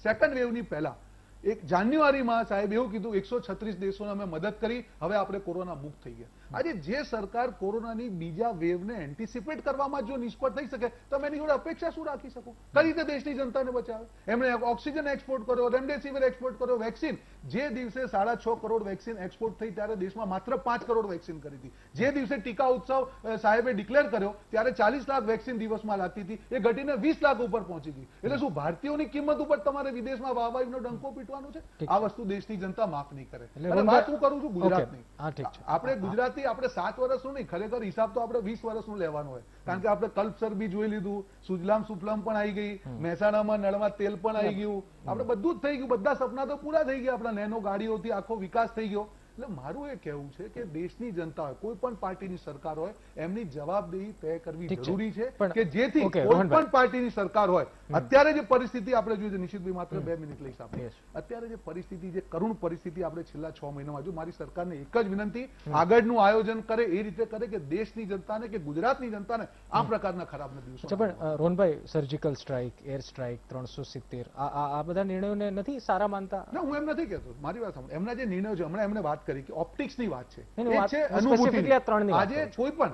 સેકન્ડ વેવની પહેલા એક જાન્યુઆરીમાં સાહેબ એવું કીધું 136 દેશોને અમે મદદ કરી, હવે આપણે કોરોના મુક્ત થઈ ગયા. આજે જે સરકાર કોરોનાની બીજા વેવને એન્ટિસિપેટ કરવામાં જો નિષ્ફળ થઈ શકે, તમે એની જોડે અપેક્ષા શું રાખી શકો? કઈ રીતે દેશની જનતાને બચાવે? એમણે ઓક્સિજન એક્સપોર્ટ કર્યો, રેમડેસિવિર એક્સપોર્ટ કર્યો, વેક્સિન. જે દિવસે 6.5 કરોડ વેક્સિન એક્સપોર્ટ થઈ ત્યારે દેશમાં માત્ર 5 કરોડ વેક્સિન કરી હતી. જે દિવસે ટીકા ઉત્સવ સાહેબે ડિક્લેર કર્યો ત્યારે 40 લાખ વેક્સિન દિવસમાં લાગતી હતી, એ ઘટીને 20 લાખ ઉપર પહોંચી ગઈ. એટલે શું ભારતીયોની કિંમત ઉપર તમારે વિદેશમાં વાહવાહીનો ડંકો પીટવાનો છે? આ વસ્તુ દેશની જનતા માફ નહીં કરે. અને વાત હું કરું છું ગુજરાતની. આપણે ગુજરાતી, આપણે 7 વર્ષનું નહીં, ખરેખર હિસાબ તો આપણે 20 વર્ષનું લેવાનું હોય. કારણ કે આપણે કલ્પસર બી જોઈ લીધું, સુજલામ સુફલામ પણ આવી ગઈ, મહેસાણામાં નળમાં તેલ પણ આવી ગયું, આપણે બધું જ થઈ ગયું, બધા સપના તો પૂરા થઈ ગયા. આપણા નેનો ગાડીઓથી આખો વિકાસ થઈ ગયો. એટલે મારું એ કહેવું છે કે દેશની જનતા હોય, કોઈ પણ પાર્ટીની સરકાર હોય, એમની જવાબદેહી તય કરવી ઠીક છે. જરૂરી છે પણ- કે જેથી ઓકે, કોઈ રોહનભાઈ. પણ પાર્ટીની સરકાર હોય, અત્યારે જે પરિસ્થિતિ આપણે જોઈએ છે, નિશિતભાઈ માત્ર 2 મિનિટ લઈશ આપણે, Yes. અત્યારે જે પરિસ્થિતિ, જે કરુણ પરિસ્થિતિ આપણે છેલ્લા 6 મહિનામાં જો મારી સરકારને એક જ વિનંતી, આગળનું આયોજન કરે એ રીતે કરે કે દેશની જનતાને કે ગુજરાતની જનતાને આ પ્રકારના ખરાબ દિવસો અચ્છા, પણ રોહનભાઈ, સર્જિકલ સ્ટ્રાઇક, એર સ્ટ્રાઇક, 370 આ બધા નિર્ણયોને નથી સારા માનતા? ના, હું એમ નથી કહેતો, મારી વાત સાંભળો. એમના જે નિર્ણયો છે, હમણાં એમણે વાત કરી કે ઓપ્ટિક્સની વાત છે, એની એ વાત- છે હું specifically આ અનુભૂતિની. ત્રણની વાત આજે કરું કોઈ પણ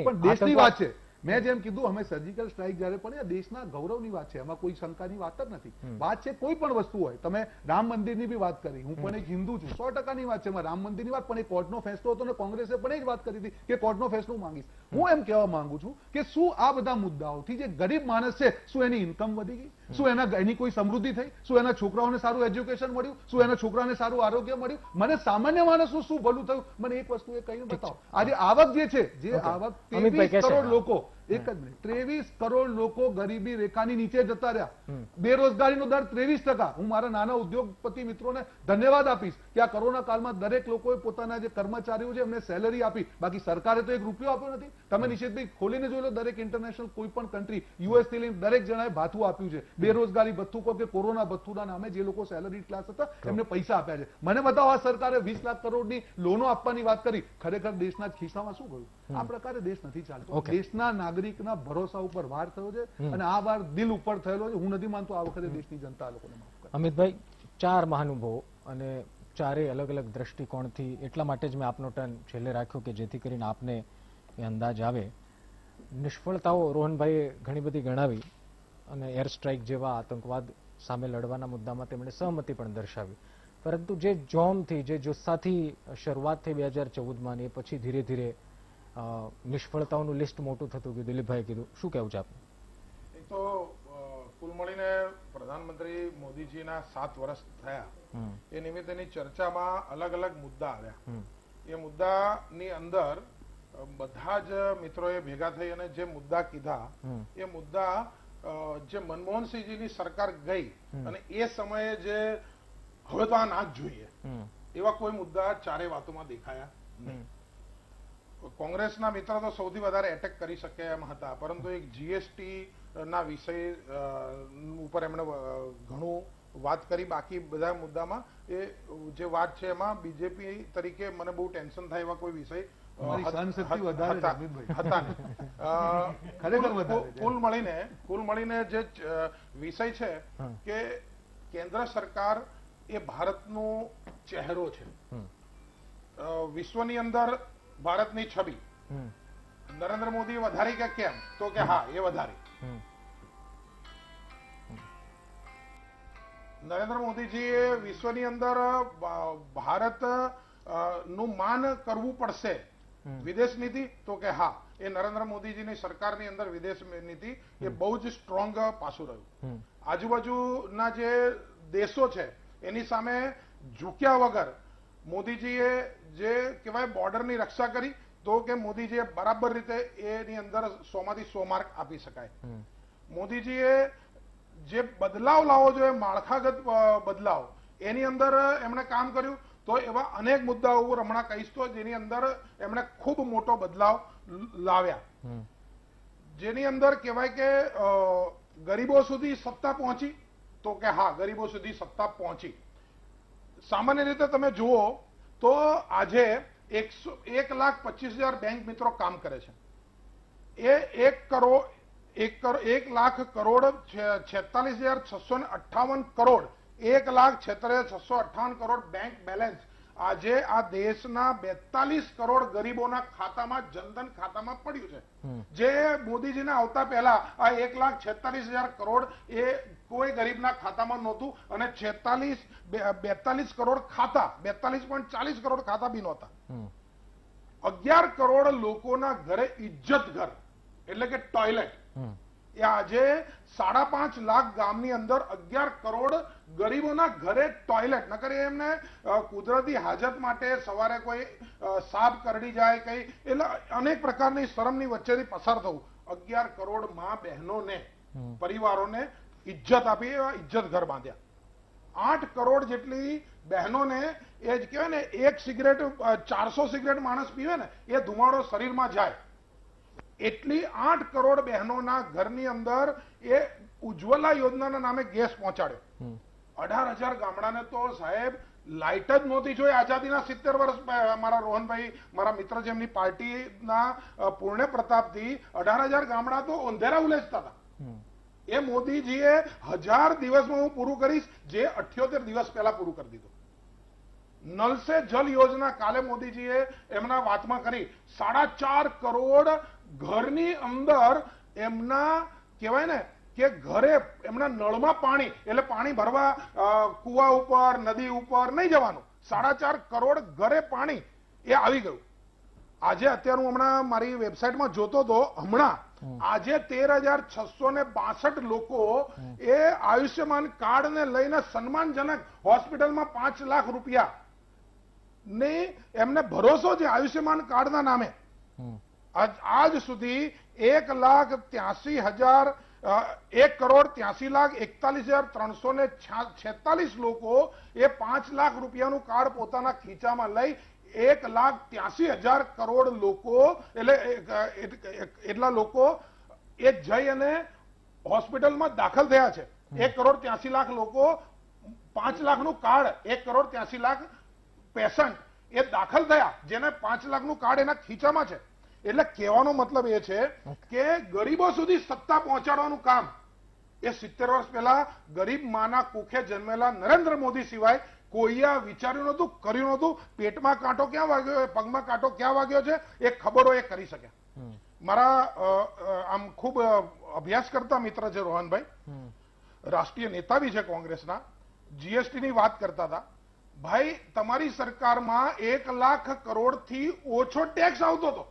નહીં, દેશની આતંકવાદ- વાત છે. મેં જેમ કીધું, અમે સર્જિકલ સ્ટ્રાઇક જ્યારે પણ, એ દેશના ગૌરવની વાત છે, એમાં કોઈ શંકાની વાત જ નથી. વાત છે કોઈ પણ વસ્તુ હોય, તમે રામ મંદિરની બી વાત કરી, હું પણ એક હિન્દુ છું, 100%ની વાત છે એમાં રામ મંદિરની વાત, પણ એ કોર્ટનો ફેસલો હતો ને કોંગ્રેસે પણ એ જ વાત કરી હતી કે કોર્ટનો ફેસલો હું માંગીશ. હું એમ કહેવા માંગુ છું કે શું આ બધા મુદ્દાઓથી જે ગરીબ માણસ છે, શું એની ઇન્કમ વધી ગઈ, શું એની કોઈ સમૃદ્ધિ થઈ, શું એના છોકરાઓને સારું એજ્યુકેશન મળ્યું, શું એના છોકરાને સારું આરોગ્ય મળ્યું, મને સામાન્ય માણસનું શું ભલું થયું, મને એક વસ્તુ એ કહીને બતાવો. આજે આવક જે છે, જે ઓકે. આવક અમિતભાઈ 23 કહેશે, કરોડ હા. લોકો, એક જ મિનિટ, 23 કરોડ લોકો ગરીબી રેખાની નીચે જતા રહ્યા. બેરોજગારીનો દર 23%. હું મારા નાના ઉદ્યોગપતિ મિત્રોને ધન્યવાદ આપીશ કે આ કોરોના કાળમાં દરેક લોકોએ પોતાના જે કર્મચારીઓ છે એમને સેલરી આપી, બાકી સરકારે તો 1 રૂપિયો આપ્યો નથી. તમે નિશિતભાઈ ખોલીને જોઈ લો, દરેક ઇન્ટરનેશનલ કોઈ પણ કન્ટ્રી, યુએસ થી લઈને દરેક જણાએ ભાથું આપ્યું છે. બેરોજગારી ભથ્થું કહો કે કોરોના ભથ્થુના નામે જે લોકો સેલરી ક્લાસ હતા એમને પૈસા આપ્યા છે. મને બતાવો, આ સરકારે 20 લાખ કરોડની લોનો આપવાની વાત કરી, ખરેખર દેશના ખિસ્સામાં શું ગયું? આ પ્રકારે દેશ નથી ચાલતો. ઓકે. દેશના નાગરિકના ભરોસા ઉપર વાર થયો છે, અને આ વાર દિલ ઉપર થયેલો છે. હું નથી માનતો આ વખતે દેશની જનતા આ લોકોને માફ કરે. અમિતભાઈ, 4 મહાનુભાવો અને ચારેય અલગ અલગ દ્રષ્ટિકોણથી, એટલા માટે જ મેં આપનો ટર્ન છેલ્લે રાખ્યો કે જેથી કરીને આપને એ અંદાજ આવે. નિષ્ફળતાઓ રોહનભાઈએ ઘણી બધી ગણાવી, અને એર સ્ટ્રાઇક જેવા આતંકવાદ સામે લડવાના મુદ્દામાં તેમણે સહમતિ પણ દર્શાવી, પરંતુ જે જોમથી, જે જુસ્સાથી શરૂઆત થઈ 2014માં, એ પછી ધીરે ધીરે નિષ્ફળતાઓનું લિસ્ટ મોટું થતું ગયું. દિલીપભાઈએ કીધું, શું કહેવું છે આપનું? એક તો કુલ મળીને પ્રધાનમંત્રી મોદીજીના 7 વર્ષ થયા, એ નિમિત્તેની ચર્ચામાં અલગ અલગ મુદ્દા આવ્યા. એ મુદ્દાની અંદર બધા જ મિત્રોએ ભેગા થઈ અને જે મુદ્દા કીધા, એ મુદ્દા જે મનમોહનસિંહજીની સરકાર ગઈ અને એ સમયે જે હવે તો આ ના જ જોઈએ એવા કોઈ મુદ્દા ચારે વાતોમાં દેખાયા નહીં. કોંગ્રેસના મિત્ર તો સૌથી વધારે એટેક કરી શકે એમ હતા, પરંતુ એક જીએસટી ના વિષય ઉપર એમણે ઘણું વાત કરી. બાકી બધા મુદ્દામાં એ જે વાત છે એમાં બીજેપી તરીકે મને બહુ ટેન્શન થાય એવા કોઈ વિષય તમારી સહનશક્તિ વધારે છે, અમિતભાઈ. હતા નહીં. ખરેખર વધારે છે. કુલ મળીને જે વિષય છે કે કેન્દ્ર સરકાર એ ભારતનો ચહેરો છે. વિશ્વની અંદર ભારતની છબી નરેન્દ્ર મોદી વધારી કે કેમ? તો કે હા, એ વધારી. નરેન્દ્ર મોદીજીએ વિશ્વની અંદર ભારત નું માન કરવું પડશે. વિદેશ નીતિ? તો કે હા, એ નરેન્દ્ર મોદીજીની સરકારની અંદર વિદેશ નીતિ એ બહુ જ સ્ટ્રોંગ પાસું રહ્યું. આજુબાજુના જે દેશો છે એની સામે ઝૂક્યા વગર મોદીજીએ જે કહેવાય બોર્ડરની રક્ષા કરી, તો કે મોદીજીએ બરાબર રીતે એની અંદર 100 માંથી 100 માર્ક આપી શકાય. મોદીજીએ જે બદલાવ લાવવો જોઈએ, માળખાગત બદલાવ, એની અંદર એમણે કામ કર્યું. તો એવા અનેક મુદ્દાઓ ઉપર હમણાં કહીશ તો જેની અંદર એમણે ખૂબ મોટો બદલાવ લાવ્યા, જેની અંદર કહેવાય કે ગરીબો સુધી સત્તા પહોંચી. તો કે હા, ગરીબો સુધી સત્તા પહોંચી. સામાન્ય રીતે તમે જુઓ તો આજે 1,25,000 બેંક મિત્રો કામ કરે છે. એ 1,46,658 કરોડ 1,46,658 કરોડ બેંક બેલેન્સ આજે આ દેશના 42 કરોડ ગરીબોના ખાતામાં, જનધન ખાતામાં પડ્યું છે. જે મોદીજીને આવતા પહેલા આ 1,46,000 કરોડ એ કોઈ ગરીબના ખાતામાં નહોતું, અને 42 કરોડ ખાતા, 42.40 કરોડ ખાતા બી નહોતા. 11 કરોડ લોકોના ઘરે ઇજ્જત ઘર એટલે કે ટોયલેટ, એ આજે 5.5 લાખ ગામની અંદર 11 કરોડ ગરીબોના ઘરે ટોયલેટ. નકર એમને કુદરતી હાજત માટે સવારે કોઈ સાપ કરડી જાય કઈ, એટલે અનેક પ્રકારની શરમની વચ્ચેથી પસાર થવું. 11 કરોડ મા બહેનોને, પરિવારોને ઇજ્જત આપી, એવા ઇજ્જત ઘર બાંધ્યા. 8 કરોડ જેટલી બહેનોને એ જ કહેવાય ને, એક સિગરેટ 400 સિગરેટ માણસ પીવે ને એ ધુમાડો શરીરમાં જાય, એટલી 8 કરોડ બહેનોના ઘરની અંદર એ ઉજ્જવલા યોજનાના નામે ગેસ પહોંચાડ્યો. 18,000 ગામડાને તો સાહેબ લાઇટ જ નહોતી જોઈ. આઝાદીના 70 વર્ષ મારા રોહનભાઈ, મારા મિત્ર છે, એમની પાર્ટીના પૂર્ણ પ્રતાપથી 18,000 ગામડા તો અંધેરા ઉલેચતા હતા. એ મોદીજીએ 1000 દિવસમાં હું પૂરું કરીશ, જે 78 દિવસ પહેલા પૂરું કરી દીધું. નલ સે જલ યોજના કાલે મોદીજીએ એમના વાતમાં કરી. 4.5 કરોડ ઘરની અંદર એમના કહેવાય ને કે ઘરે એમના નળમાં પાણી, એટલે પાણી ભરવા કુવા ઉપર, નદી ઉપર નહીં જવાનું. 4.5 કરોડ ઘરે પાણી એ આવી ગયું. આજે અત્યારે હું હમણાં મારી વેબસાઇટમાં જોતો હતો, હમણાં આજે 13,662 લોકો એ આયુષ્યમાન કાર્ડ ને લઈને સન્માનજનક હોસ્પિટલમાં 5 લાખ રૂપિયા ને એમને ભરોસો છે આયુષ્યમાન કાર્ડના નામે. આજ સુધી 1,83,41,346 લોકો એ 5 લાખ રૂપિયાનું કાર્ડ પોતાના ખીચામાં લઈ 1,83,000 કરોડ લોકો એટલા લોકો એ જઈ અને હોસ્પિટલમાં દાખલ થયા છે. 1,83,00,000 લોકો 5 લાખનું કાર્ડ, 1,83,00,000 પેશન્ટ એ દાખલ થયા જેને 5 લાખનું કાર્ડ એના ખીચામાં છે. એટલે કહેવાનો મતલબ એ છે કે ગરીબો સુધી સત્તા પહોંચાડવાનું કામ એ 70 વર્ષ પહેલા ગરીબ માના કુખે જન્મેલા નરેન્દ્ર મોદી સિવાય કોઈએ વિચાર્યું નહોતું, કર્યું નહોતું. પેટમાં કાંટો ક્યાં વાગ્યો, પગમાં કાંટો ક્યાં વાગ્યો છે એ ખબર હોય એ કરી શકે. મારા આમ ખૂબ અભ્યાસ કરતા મિત્ર છે રોહનભાઈ, રાષ્ટ્રીય નેતા બી છે કોંગ્રેસના, જીએસટી ની વાત કરતા હતા. ભાઈ તમારી સરકારમાં 1 લાખ કરોડ થી ઓછો ટેક્સ આવતો હતો.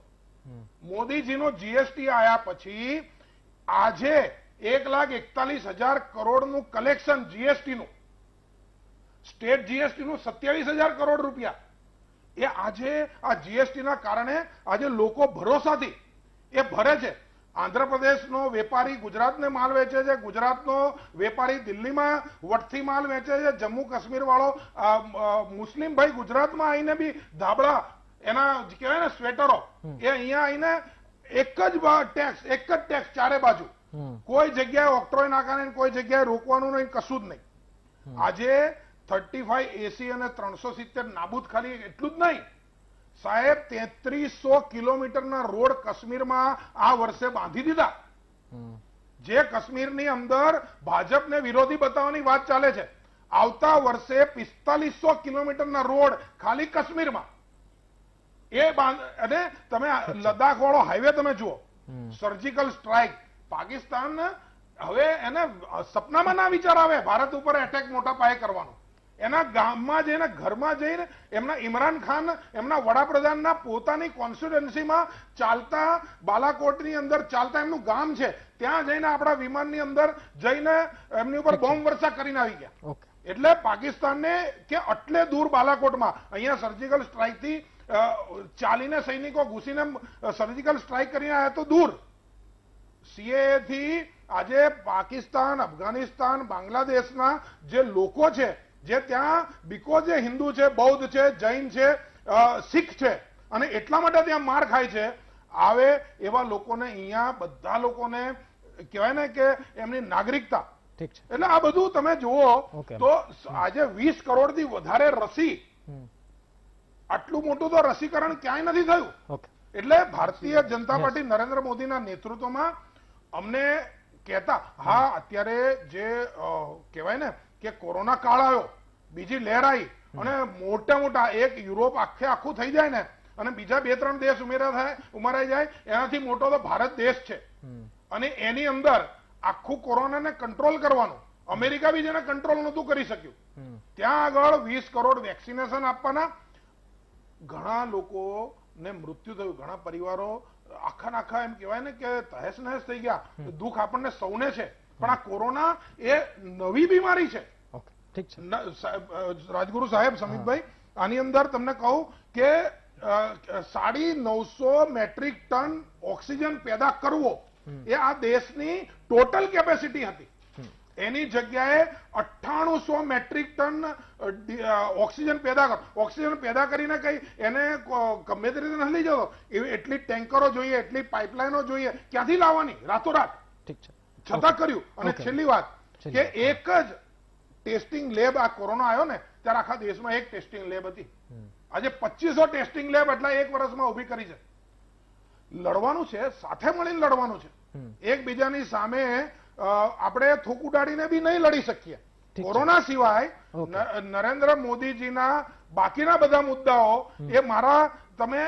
મોદીજીનો જીએસટી આયા પછી આજે 1,41,000 કરોડનું કલેક્શન જીએસટી નું, સ્ટેટ જીએસટી નું 27,000 કરોડ રૂપિયા એ આજે આ જીએસટી ના કારણે આજે લોકો ભરોસાથી એ ભરે છે. આંધ્રપ્રદેશનો વેપારી ગુજરાતને માલ વેચે છે, ગુજરાતનો વેપારી દિલ્હીમાં વટથી માલ વેચે છે, જમ્મુ કાશ્મીર વાળો મુસ્લિમ ભાઈ ગુજરાતમાં આવીને બી ધાબળા એના કહેવાય ને સ્વેટરો એ અહીંયા આવીને એક જ ટેક્સ ચારે બાજુ, કોઈ જગ્યાએ ઓક્ટ્રોય નાખવાને, કોઈ જગ્યાએ રોકવાનું નહીં, કશું જ નહીં. આજે 35 એસી અને 370 નાબૂદ, ખાલી એટલું જ નહીં સાહેબ, 3300 કિલોમીટરના રોડ કાશ્મીરમાં આ વર્ષે બાંધી દીધા. જે કાશ્મીરની અંદર ભાજપને વિરોધી બતાવવાની વાત ચાલે છે, આવતા વર્ષે 4500 કિલોમીટરના રોડ ખાલી કાશ્મીરમાં એ અને તમે લદ્દાખ વાળો હાઈવે તમે જુઓ, સર્જિકલ સ્ટ્રાઇક. પાકિસ્તાન હવે એને સપનામાં ના વિચાર આવે ભારત ઉપર એટેક મોટા પાયે કરવાનો. એના ગામમાં જઈને, ઘરમાં જઈને, એમના ઇમરાન ખાન એમના વડાપ્રધાનના પોતાની કોન્સ્ટિટ્યુએન્સીમાં ચાલતા, બાલાકોટની અંદર ચાલતા એમનું ગામ છે, ત્યાં જઈને આપણા વિમાનની અંદર જઈને એમની ઉપર બોમ્બ વર્ષા કરીને આવી ગયા. એટલે પાકિસ્તાનને કે આટલે દૂર બાલાકોટમાં અહીંયા સર્જિકલ સ્ટ્રાઇકથી ચાલીને સૈનિકો ઘૂસીને સર્જિકલ સ્ટ્રાઇક કરીને આવ્યા તો દૂર. સીએએ થી આજે પાકિસ્તાન, અફઘાનિસ્તાન, બાંગ્લાદેશના જે લોકો છે, જે ત્યાં બીકોઝ જે હિન્દુ છે, બૌદ્ધ છે, જૈન છે, શીખ છે અને એટલા માટે ત્યાં માર ખાય છે, આવે એવા લોકોને અહીંયા બધા લોકોને કહેવાય ને કે એમની નાગરિકતા. એટલે આ બધું તમે જુઓ તો આજે 20 કરોડથી વધારે રસી, આટલું મોટું તો રસીકરણ ક્યાંય નથી થયું. એટલે ભારતીય જનતા પાર્ટી નરેન્દ્ર મોદીના નેતૃત્વમાં અમને કહેતા, હા અત્યારે જે કહેવાય ને કે કોરોના કાળ આવ્યો, બીજી લહેર આવી અને મોટા એક યુરોપ આખું થઈ જાય ને અને બીજા 2-3 દેશ ઉમેરાઈ જાય, એનાથી મોટો તો ભારત દેશ છે. અને એની અંદર આખું કોરોનાને કંટ્રોલ કરવાનું, અમેરિકા બી જેને કંટ્રોલ નહોતું કરી શક્યું, ત્યાં આગળ 20 કરોડ વેક્સિનેશન આપવાના. ઘણા લોકોને મૃત્યુ થયું, ઘણા પરિવારો આખા એમ કહેવાય ને કે તહેસ નહેસ થઈ ગયા. દુઃખ આપણને સૌને છે, પણ આ કોરોના એ નવી બીમારી છે. રાજગુરુ સાહેબ, સમિતભાઈ, આની અંદર તમને કહું કે 950 મેટ્રિક ટન ઓક્સિજન પેદા કરવો એ આ દેશની ટોટલ કેપેસિટી હતી. એની જગ્યાએ 9800 મેટ્રિક ટન ઓક્સિજન પેદા કરો. ઓક્સિજન પેદા કરીને કઈ એને ગમે તે રીતે નથી લઈ જતો. એવી એટલી ટેન્કરો જોઈએ, એટલી પાઇપલાઇનો જોઈએ, ક્યાંથી લાવવાની રાતોરાત? ઠીક છે. છતાં કર્યું. અને Okay. છેલ્લી વાત કે એક જ ટેસ્ટિંગ લેબ, આ કોરોના આવ્યો ને ત્યારે આખા દેશમાં એક ટેસ્ટિંગ લેબ હતી. આજે 2500 ટેસ્ટિંગ લેબ એટલા એક વર્ષમાં ઉભી કરી છે. લડવાનું છે, સાથે મળીને લડવાનું છે. એકબીજાની સામે આપણે થોક ઉડાડીને બી નહીં લડી શકીએ. કોરોના સિવાય નરેન્દ્ર મોદીજીના બાકીના બધા મુદ્દાઓ એ મારા તમે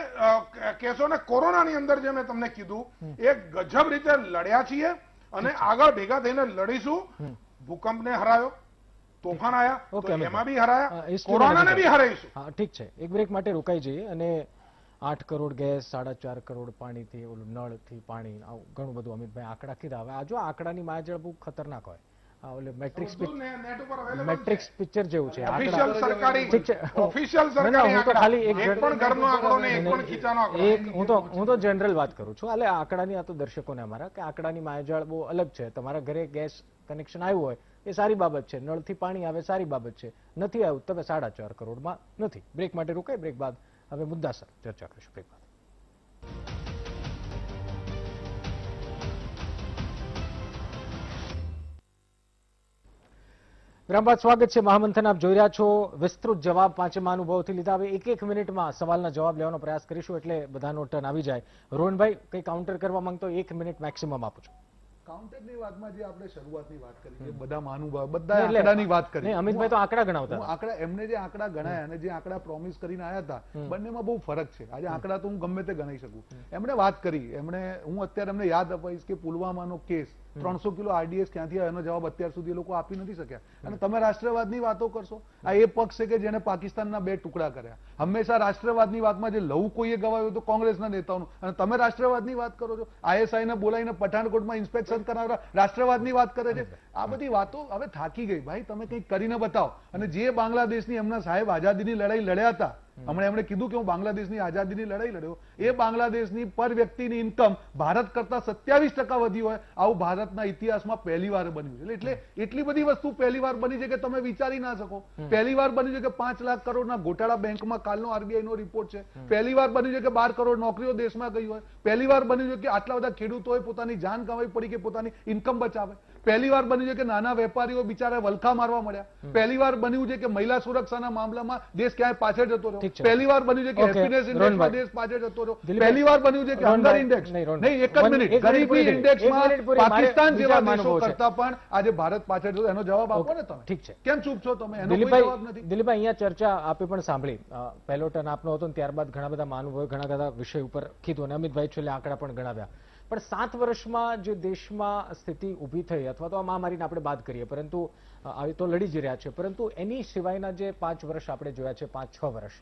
કહેશો ને, કોરોનાની અંદર જે મેં તમને કીધું એ ગજબ રીતે લડ્યા છીએ અને આગળ ભેગા થઈને લડીશું. ભૂકંપને હરાયો, તોફાન આયા તો એમાં બી હરાયા, કોરોનાને બી હરાઈશું. હા, ઠીક છે. એક બ્રેક માટે રોકાઈ જઈએ. અને 8 કરોડ ગેસ, 4.5 કરોડ પાણીથી, ઓલું નળથી પાણી, આવું ઘણું બધું અમિતભાઈ આંકડા કીધા. હવે આ જો આંકડાની માયાજાળ બહુ ખતરનાક હોય. આ ઓલે મેટ્રિક્સ નેટ ઉપર available છે. મેટ્રિક્સ પિક્ચર જેવું છે. ઓફિશિયલ સરકારી, ઠીક છે. ઓફિશિયલ ના, ના, સરકારી હું તો આંકડા. ખાલી એક પણ ઘરનો આંકડો નહીં, એક પણ ખીચાનો આંકડો નહીં. હું તો જનરલ વાત કરું છું. એટલે આંકડાની, આ તો દર્શકોને અમારા કે આંકડાની માયાજાળ બહુ અલગ છે. તમારા ઘરે ગેસ કનેક્શન આવ્યું હોય એ સારી બાબત છે, નળથી પાણી આવે સારી બાબત છે, નથી આવ્યું તમે 4.5 કરોડમાં નથી. બ્રેક માટે રોકાય. બ્રેક બાદ હવે મુદ્દાસર ચર્ચા કરીશું. બ્રેક બાદ. વિરામ બાદ સ્વાગત છે. મહામંથન આપ જોઈ રહ્યા છો. વિસ્તૃત જવાબ પાંચે મહાનુભાવોથી લીધા. હવે એક મિનિટમાં સવાલના જવાબ લેવાનો પ્રયાસ કરીશું એટલે બધાનો ટર્ન આવી જાય. રોહનભાઈ કઈ કાઉન્ટર કરવા માંગતો? 1 મિનિટ મેક્સિમમ આપું છું. કાઉન્ટરની વાતમાં જે આપણે શરૂઆતની વાત કરી, બધા મહાનુભાવ બધા આંકડાની વાત કરી. નહીં, અમિતભાઈ તો આંકડા ગણાવતા હું આંકડા, એમને જે આંકડા ગણાયા અને જે આંકડા પ્રોમિસ કરીને આવ્યા હતા, બંનેમાં બહુ ફરક છે. આજે આંકડા તો હું ગમે તે ગણાઈ શકું. એમણે વાત કરી, હું અત્યારે એમને યાદ અપાઈશ કે પુલવામાનો કેસ 300 કિલો આરડીએસ ક્યાંથી આવ્યો એનો જવાબ અત્યાર સુધી એ લોકો આપી નથી શક્યા. અને તમે રાષ્ટ્રવાદની વાતો કરશો. આ એ પક્ષ છે કે જેને પાકિસ્તાનના 2 ટુકડા કર્યા. હંમેશા રાષ્ટ્રવાદની વાતમાં જે લહુ કોઈએ ગવાયું તો કોંગ્રેસના નેતાઓનું, અને તમે રાષ્ટ્રવાદની વાત કરો છો. આઈએસઆઈને બોલાવીને પઠાણકોટમાં ઇન્સ્પેક્શન કરાવવા રાષ્ટ્રવાદની વાત કરે છે. આ બધી વાતો હવે થાકી ગઈ. ભાઈ તમે કંઈક કરીને બતાવો. અને જે બાંગ્લાદેશની એમના સાહેબ આઝાદીની લડાઈ લડ્યા હતા, હમણાં એમણે કીધું કે હું બાંગ્લાદેશની આઝાદીની લડાઈ લડ્યો, એ બાંગ્લાદેશની પર વ્યક્તિની ઇન્કમ ભારત કરતા 27% વધી હોય, આવું ભારતના ઇતિહાસમાં પહેલી વાર બન્યું છે. એટલે એટલી બધી વસ્તુ પહેલી વાર બની છે કે તમે વિચારી ના શકો. પહેલી વાર બન્યું છે કે 5 લાખ કરોડના ગોટાળા બેંકમાં, કાલનો આરબીઆઈ નો રિપોર્ટ છે. પહેલી વાર બન્યું છે કે 12 કરોડ નોકરીઓ દેશમાં ગઈ હોય. પહેલી વાર બન્યું છે કે આટલા બધા ખેડૂતોએ પોતાની જાન ગંવાવી પડી કે પોતાની ઇન્કમ બચાવે. પહેલી વાર બન્યું છે કે નાના વેપારીઓ બિચારા વલખા મારવા મળ્યા. પહેલી વાર બન્યું છે કે મહિલા સુરક્ષાના મામલામાં દેશ ક્યાંય પાછળ જતો રહ્યો. પહેલી વાર બન્યું છે કે હેપીનેસ ઇન્ડેક્સમાં દેશ પાછળ જતો રહ્યો. પહેલી વાર બન્યું છે કે હંગર ઇન્ડેક્સ, નહીં, એક જ મિનિટ, ગરીબી ઇન્ડેક્સમાં પાકિસ્તાન જેવા દેશો કરતા પણ આજે ભારત પાછળ જતો. એનો જવાબ આપો ને તમે. ઠીક છે. કેમ ચૂપ છો તમે? એનો કોઈ જવાબ નથી. દિલીપભાઈ, અહીંયા ચર્ચા આપે પણ સાંભળી. પહેલો ટર્ન આપનો હતો, ત્યારબાદ ઘણા બધા મહાનુભાવોએ ઘણા બધા વિષય ઉપર કીધું અને અમિતભાઈ છેલ્લે આંકડા પણ ગણાવ્યા. પણ 7 વર્ષમાં જે દેશમાં સ્થિતિ ઊભી થઈ, અથવા તો આ મહામારીને આપણે બાદ કરીએ, પરંતુ આવી તો લડી જ રહ્યા છે, પરંતુ એની સિવાયના જે 5 વર્ષ આપણે જોયા છે, 5-6 વર્ષ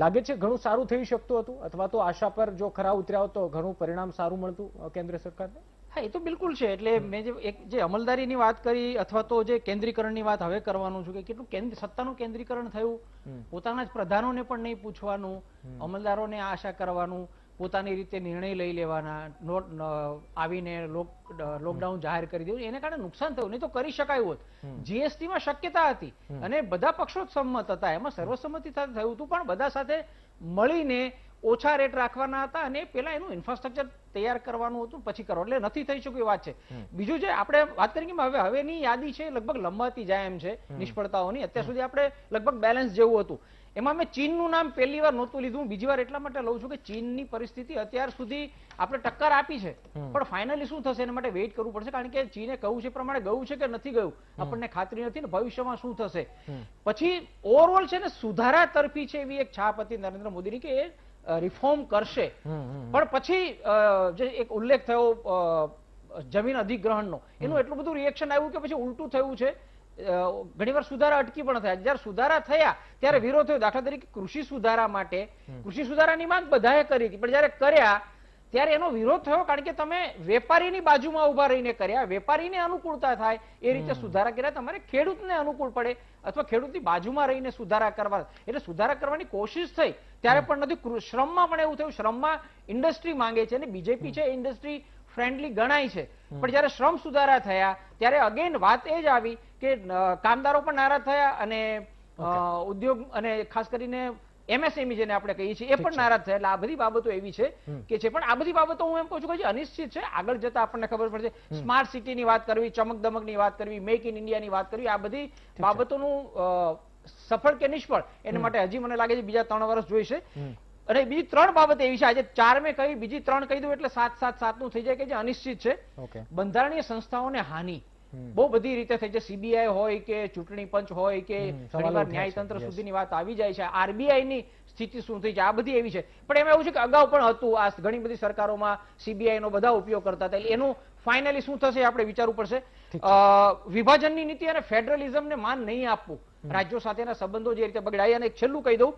લાગે છે ઘણું સારું થઈ શકતું હતું, અથવા તો આશા પર જો ખરા ઉતર્યા હોત તો ઘણું પરિણામ સારું મળતું કેન્દ્ર સરકારને? હા, એ તો બિલકુલ છે. એટલે મેં જે અમલદારીની વાત કરી અથવા તો જે કેન્દ્રીકરણની વાત હવે કરવાનું છું કે કેટલું સત્તાનું કેન્દ્રીકરણ થયું, પોતાના જ પ્રધાનોને પણ નહીં પૂછવાનું, અમલદારોને આશા કરવાનું, પોતાની રીતે નિર્ણય લઈ લેવાના, આવીને લોકડાઉન જાહેર કરી દેવું, એને કારણે નુકસાન થયું. નહીં તો કરી શકાયું હોત. જીએસટીમાં શક્યતા હતી અને બધા પક્ષો જ સંમત હતા, એમાં સર્વસંમતિ થયું હતું, પણ બધા સાથે મળીને ઓછા રેટ રાખવાના હતા અને પેલા એનું ઇન્ફ્રાસ્ટ્રક્ચર તૈયાર કરવાનું હતું, પછી કરો. એટલે નથી થઈ શક્યું એ વાત છે. બીજું જે આપણે વાત કરી કે હવેની યાદી છે લગભગ લંબાતી જાય એમ છે નિષ્ફળતાઓની. અત્યાર સુધી આપણે લગભગ બેલેન્સ જેવું હતું. એમાં મેં ચીનનું નામ પહેલી વાર નહોતું લીધું, બીજી વાર એટલા માટે લઉં છું કે ચીનની પરિસ્થિતિ અત્યાર સુધી આપણે ટક્કર આપી છે, પણ ફાઇનલી શું થશે એના માટે વેઇટ કરવું પડશે. કારણ કે ચીને કહ્યું છે પ્રમાણે ગયું છે કે નથી ગયું આપણને ખાતરી નથી ને ભવિષ્યમાં શું થશે. પછી ઓવરઓલ છે ને સુધારા તરફી છે એવી એક છાપ હતી નરેન્દ્ર મોદીની કે એ રિફોર્મ કરશે. પણ પછી જે એક ઉલ્લેખ થયો જમીન અધિગ્રહણનો, એનું એટલું બધું રિએક્શન આવ્યું કે પછી ઉલટું થયું છે. ઘણીવાર સુધારા અટકી પણ થયા. જયારે સુધારા થયા ત્યારે વિરોધ થયો. દાખલા તરીકે કૃષિ સુધારા માટે કૃષિ સુધારાની માંગ બધાએ કરી હતી, પણ જયારે કર્યા ત્યારે એનો વિરોધ થયો. કારણ કે તમે વેપારીની બાજુમાં ઉભા રહીને કર્યા, વેપારીને અનુકૂળતા થાય એ રીતે સુધારા કર્યા. તમારે ખેડૂતને અનુકૂળ પડે અથવા ખેડૂતની બાજુમાં રહીને સુધારા કરવા, એટલે સુધારા કરવાની કોશિશ થઈ ત્યારે પણ નથી. શ્રમમાં પણ એવું થયું. શ્રમમાં ઇન્ડસ્ટ્રી માંગે છે અને બીજેપી છે ઇન્ડસ્ટ્રી ફ્રેન્ડલી ગણાય છે, પણ જ્યારે શ્રમ સુધારા થયા ત્યારે અગેન વાત એ જ આવી કે કામદારો પણ નારાજ થયા અને ઉદ્યોગ અને ખાસ કરીને MSME જેને આપણે કહીએ છીએ એ પણ નારાજ થયા. એટલે આ બધી બાબતો એવી છે કે છે, પણ આ બધી બાબતો હું એમ કહું છું કે અનિશ્ચિત છે. આગળ જતા આપણને ખબર પડશે. સ્માર્ટ સિટીની વાત કરવી, ચમકદમકની વાત કરવી, મેક ઇન ઇન્ડિયાની વાત કરવી, આ બધી બાબતોનું સફળ કે નિષ્ફળ એના માટે હજી મને લાગે છે બીજા 3 વર્ષ જોઈશે. અને બીજી 3 બાબત એવી છે, આજે 4 મેં કહી, બીજી 3 કહી દઉં એટલે 7 નું થઈ જાય કે જે અનિશ્ચિત છે. બંધારણીય સંસ્થાઓને હાનિ બહુ બધી રીતે થઈ છે. CBI હોય કે ચૂંટણી પંચ હોય કે ઘણીવાર ન્યાયતંત્ર સુધીની વાત આવી જાય છે. RBI ની સ્થિતિ શું થઈ છે, આ બધી એવી છે. પણ એમાં એવું છે કે અગાઉ પણ હતું, આ ઘણી બધી સરકારોમાં CBI નો બધા ઉપયોગ કરતા હતા. એનું ફાઇનલી શું થશે આપણે વિચારવું પડશે. વિભાજનની નીતિ અને ફેડરલિઝમને માન નહીં આપવું, રાજ્યો સાથેના સંબંધો જે રીતે બગડાય. અને છેલ્લું કહી દઉં,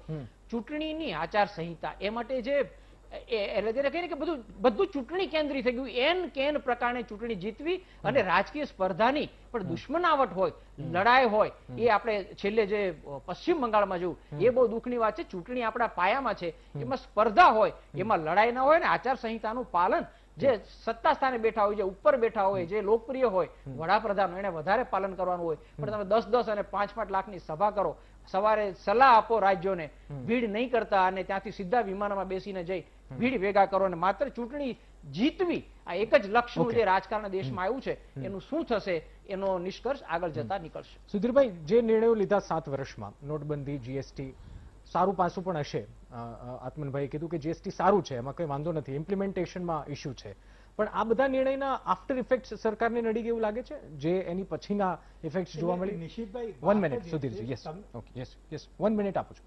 ચૂંટણીની આચાર સંહિતા એ માટે જે એટલે જેને કહીને કે બધું ચૂંટણી કેન્દ્રી થઈ ગયું. એન કેન પ્રકારે ચૂંટણી જીતવી અને રાજકીય સ્પર્ધાની પણ દુશ્મનાવટ હોય, લડાઈ હોય, એ આપણે છેલ્લે જે પશ્ચિમ બંગાળમાં જોયું એ બહુ દુઃખની વાત છે. ચૂંટણી આપણા પાયામાં છે, એમાં સ્પર્ધા હોય, એમાં લડાઈ ના હોય ને આચાર સંહિતાનું પાલન જે સત્તા સ્થાને બેઠા હોય, જે ઉપર બેઠા હોય, જે લોકપ્રિય હોય વડાપ્રધાન, એને વધારે પાલન કરવાનું હોય. પણ તમે 10-10 અને 5-5 લાખની સભા કરો, સવારે સલાહ આપો રાજ્યોને ભીડ નહીં કરતા અને ત્યાંથી સીધા વિમાનમાં બેસીને જઈ ભીડ ભેગા કરો અને માત્ર ચૂંટણી જીતવી, આ એક જ લક્ષ્યનું જે રાજકારણ દેશમાં આવ્યું છે, એનું શું થશે એનો નિષ્કર્ષ આગળ જતા નીકળશે. સુધીરભાઈ, જે નિર્ણયો લીધા 7 વર્ષમાં, નોટબંધી, GST, સારું પાસું પણ હશે. આત્મનભાઈએ કીધું કે GST સારું છે, એમાં કંઈ વાંધો નથી, ઇમ્પ્લિમેન્ટેશનમાં ઇશ્યુ છે. પણ આ બધા નિર્ણયના આફ્ટર ઇફેક્ટ સરકારને નડી ગયું લાગે છે, જે એની પછીના ઇફેક્ટ જોવા મળી? નિશિતભાઈ, 1 મિનિટ સુધીરજી. યસ, ઓકે, યસ 1 મિનિટ આપું છું.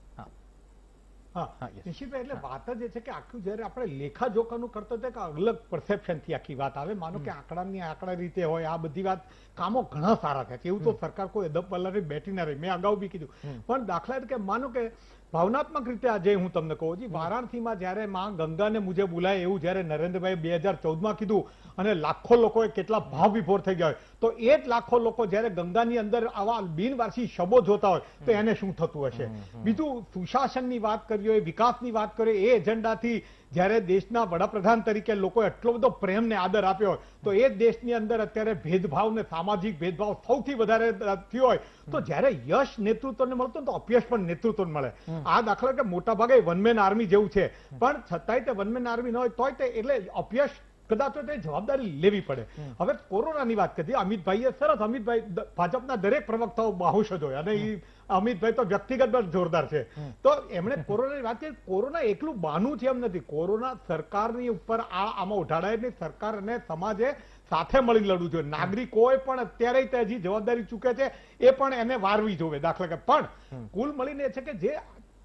હા, નિશિતભાઈ, એટલે વાત જ એ છે કે આખું જયારે આપણે લેખાજોખાનું કરતો કે અલગ પરસેપ્શન થી આખી વાત આવે. માનો કે આંકડા રીતે હોય, આ બધી વાત, કામો ઘણા સારા થાય છે, એવું તો સરકાર કોઈ અદબ પલ્લારી બેઠી ના રહી. મેં અગાઉ બી કીધું. પણ દાખલા તરીકે માનો કે ભાવનાત્મક રીતે આજે હું તમને કહું છું, વારાણસીમાં જયારે માં ગંગાને મુજબ બોલાય એવું જયારે નરેન્દ્રભાઈ 2014માં કીધું અને લાખો લોકોએ કેટલા ભાવ વિભોર થઈ ગયા હોય, તો એ જ લાખો લોકો જયારે ગંગાની અંદર આવા બિનવારસી શબો જોતા હોય તો એને શું થતું હશે. બીજું, સુશાસનની વાત કરી હોય, વિકાસની વાત કરીએ, એ એજન્ડાથી જયારે દેશના વડાપ્રધાન તરીકે લોકોએ એટલો બધો પ્રેમ ને આદર આપ્યો હોય, તો એ દેશની અંદર અત્યારે ભેદભાવ ને સામાજિક ભેદભાવ સૌથી વધારે થયો હોય, તો જયારે યશ નેતૃત્વને મળતું તો અપયશ પણ નેતૃત્વને મળે. આ દાખલા કે મોટા ભાગે વનમેન આર્મી જેવું છે, પણ છતાંય તે વનમેન આર્મી ન હોય તોય તે એટલે અપયશ કદાચ તે જવાબદારી લેવી પડે. હવે કોરોનાની વાત કરી, અમિતભાઈએ સરસ, અમિતભાઈ ભાજપના દરેક પ્રવક્તાઓ બાહુશ જ હોય અને એ અમિતભાઈ તો વ્યક્તિગત જોરદાર છે. તો એમણે કોરોનાની વાત કરી. કોરોના એકલું બાનું છે એમ નથી, કોરોના સરકારની ઉપર આમાં ઉઠાડાય નહીં. સરકાર અને સમાજે સાથે મળી લડવું જોઈએ. નાગરિકોએ પણ અત્યારે હજી જવાબદારી ચૂકે છે, એ પણ એને વારવી જોવે. દાખલા કે પણ કુલ મળીને છે કે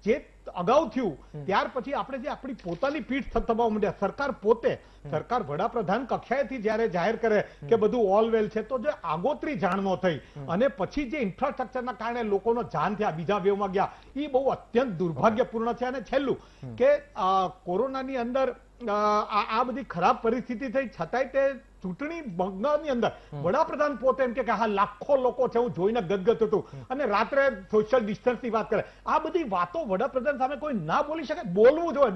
જે અગાઉ થયું ત્યાર પછી આપણે જે આપણી પોતાની પીઠ થથબાવવા માંડ્યા, સરકાર પોતે, સરકાર વડાપ્રધાન કક્ષાએથી જયારે જાહેર કરે કે બધું ઓલ વેલ છે, તો જે આગોતરી જાણ ન થઈ અને પછી જે ઇન્ફ્રાસ્ટ્રક્ચરના કારણે લોકોનો જાન થયા, બીજા વેવમાં ગયા, એ બહુ અત્યંત દુર્ભાગ્યપૂર્ણ છે. અને છેલ્લું કે કોરોનાની અંદર આ બધી ખરાબ પરિસ્થિતિ થઈ છતાંય તે ચૂંટણી બંગાળની અંદર વડાપ્રધાન પોતે એમ કે હા લાખો લોકો છે, હું જોઈને ગદગદ હતું, અને રાત્રે સોશિયલ ડિસ્ટન્સની વાત કરે. આ બધી વાતો વડાપ્રધાન સામે કોઈ ના બોલી શકે. બોલવું જોઈએ,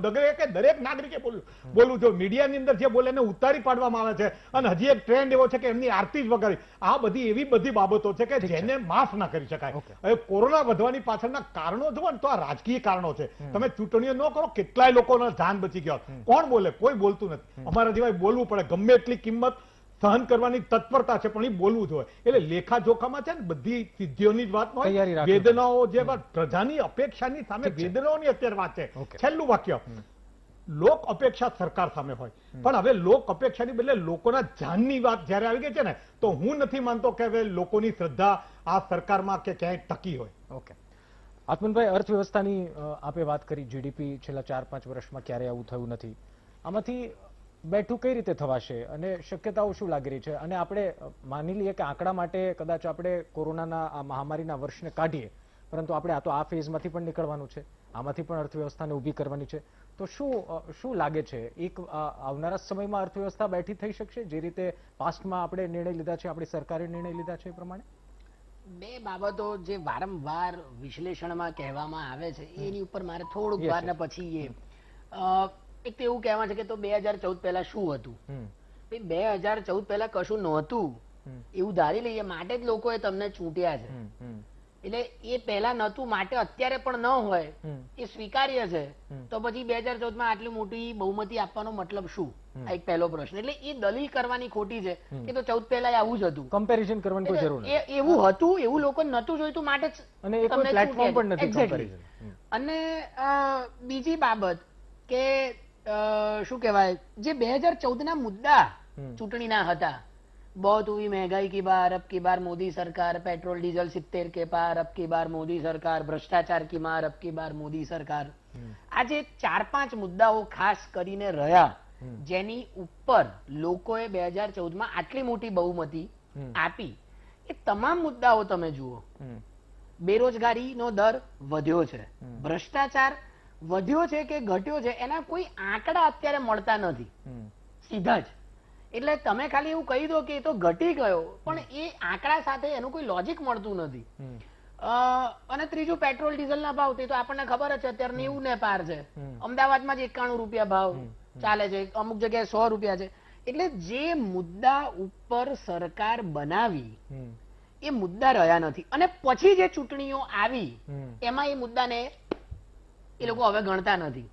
દરેક નાગરિકે બોલવું જોઈએ. મીડિયાની અંદર જે બોલે એને ઉતારી પાડવામાં આવે છે, અને હજી એક ટ્રેન્ડ એવો છે કે એમની આરતી જ વગાડી. આ બધી એવી બધી બાબતો છે કે જેને માફ ના કરી શકાય. હવે કોરોના વધવાની પાછળના કારણો જુઓ ને તો આ રાજકીય કારણો છે. તમે ચૂંટણીઓ ન કરો, કેટલાય લોકોના જાન બચી ગયા. કોણ બોલે? કોઈ બોલતું નથી. અમારા જેવાય બોલવું પડે. ગમે એટલી કિંમત સહન કરવાની તત્પરતા છે, પણ એ બોલવું જોઈએ. એટલે લેખાજોખામાં છે ને બધી સિદ્ધિઓની જ વાત હોય, વેદનાઓ જે પ્રજાની અપેક્ષાની સામે વેદનાઓની અત્યારે વાત છે. છેલ્લું વાક્ય, લોક અપેક્ષા સરકાર સામે હોય, પણ હવે લોક અપેક્ષાની બદલે લોકોના જાનની વાત જયારે આવી ગઈ છે ને, તો હું નથી માનતો કે હવે લોકોની શ્રદ્ધા આ સરકારમાં કે ક્યાંય ટકી હોય. ઓકે, આત્મનભાઈ, અર્થવ્યવસ્થાની આપે વાત કરી, GDP છેલ્લા 4-5 વર્ષમાં ક્યારે આવું થયું નથી. આમાંથી બેઠું કઈ રીતે થવાશે અને શક્યતાઓ શું લાગી રહી છે? અને આપણે માની લઈએ કે આંકડા માટે કદાચ આપણે કોરોનાના આ મહામારીના વર્ષને કાઢીએ, પરંતુ આપણે આ ફેઝમાંથી પણ નીકળવાનું છે, આમાંથી પણ અર્થવ્યવસ્થાને ઊભી કરવાની છે. તો શું લાગે છે, એક આવનારા સમયમાં અર્થવ્યવસ્થા બેઠી થઈ શકશે જે રીતે પાસ્ટમાં આપણે નિર્ણય લીધા છે, આપણી સરકારે નિર્ણય લીધા છે એ પ્રમાણે? બે બાબતો જે વારંવાર વિશ્લેષણમાં કહેવામાં આવે છે એની ઉપર મારે થોડુંક વાર ને પછી એક તો એવું કહેવા છે કે તો 2014 પહેલા શું હતું. 2014 પહેલા કશું નહોતું એવું ધારી લઈએ માટે જ લોકોએ તમને ચૂંટ્યા છે. એટલે એ પહેલા નહોતું માટે અત્યારે પણ ન હોય એ સ્વીકાર્ય છે. તો પછી 2014 માં આટલી મોટી બહુમતી આપવાનો મતલબ શું? આ એક પહેલો પ્રશ્ન. એટલે એ દલીલ કરવાની ખોટી છે કે તો 14 પહેલા આવું જ હતું. કમ્પેરિઝન કરવાની કોઈ જરૂર નથી. એવું હતું, એવું લોકો નતું જોઈતું માટે જ અને એ કોઈ તમને પ્લેટફોર્મ પણ નથી Exactly. કમ્પેરિઝન. અને બીજી બાબત કે શું કહેવાય, જે 2014 ના મુદ્દા ચૂંટણીના હતા, बहुत हुई महंगाई की बार, अब की बार मोदी सरकार, पेट्रोल डीजल 70 के पार, अब की बार मोदी सरकार, भ्रष्टाचार की मार, अब की बार मोदी सरकार. આ જે 4-5 મુદ્દાઓ ખાસ કરીને રહ્યા જેની ઉપર લોકોએ 2014 માં આટલી મોટી બહુમતી આપી, એ તમામ મુદ્દાઓ તમે જુઓ. બેરોજગારીનો દર વધ્યો છે, ભ્રષ્ટાચાર વધ્યો છે કે ઘટ્યો છે એના કોઈ આંકડા અત્યારે મળતા નથી સીધા જ. એટલે તમે ખાલી એવું કહી દો કે એ તો ઘટી ગયો, પણ એ આંકડા સાથે એનું કોઈ લોજિક મળતું નથી. અને ત્રીજું, પેટ્રોલ ડીઝલના ભાવ, તે તો આપણને ખબર જ છે અત્યારે 90 ને પાર છે. અમદાવાદમાં જ 91 રૂપિયા ભાવ ચાલે છે, અમુક જગ્યાએ 100 રૂપિયા છે. એટલે જે મુદ્દા ઉપર સરકાર બનાવી એ મુદ્દા રહ્યા નથી. અને પછી જે ચૂંટણીઓ આવી એમાં એ મુદ્દાને એ લોકો હવે ગણતા નથી.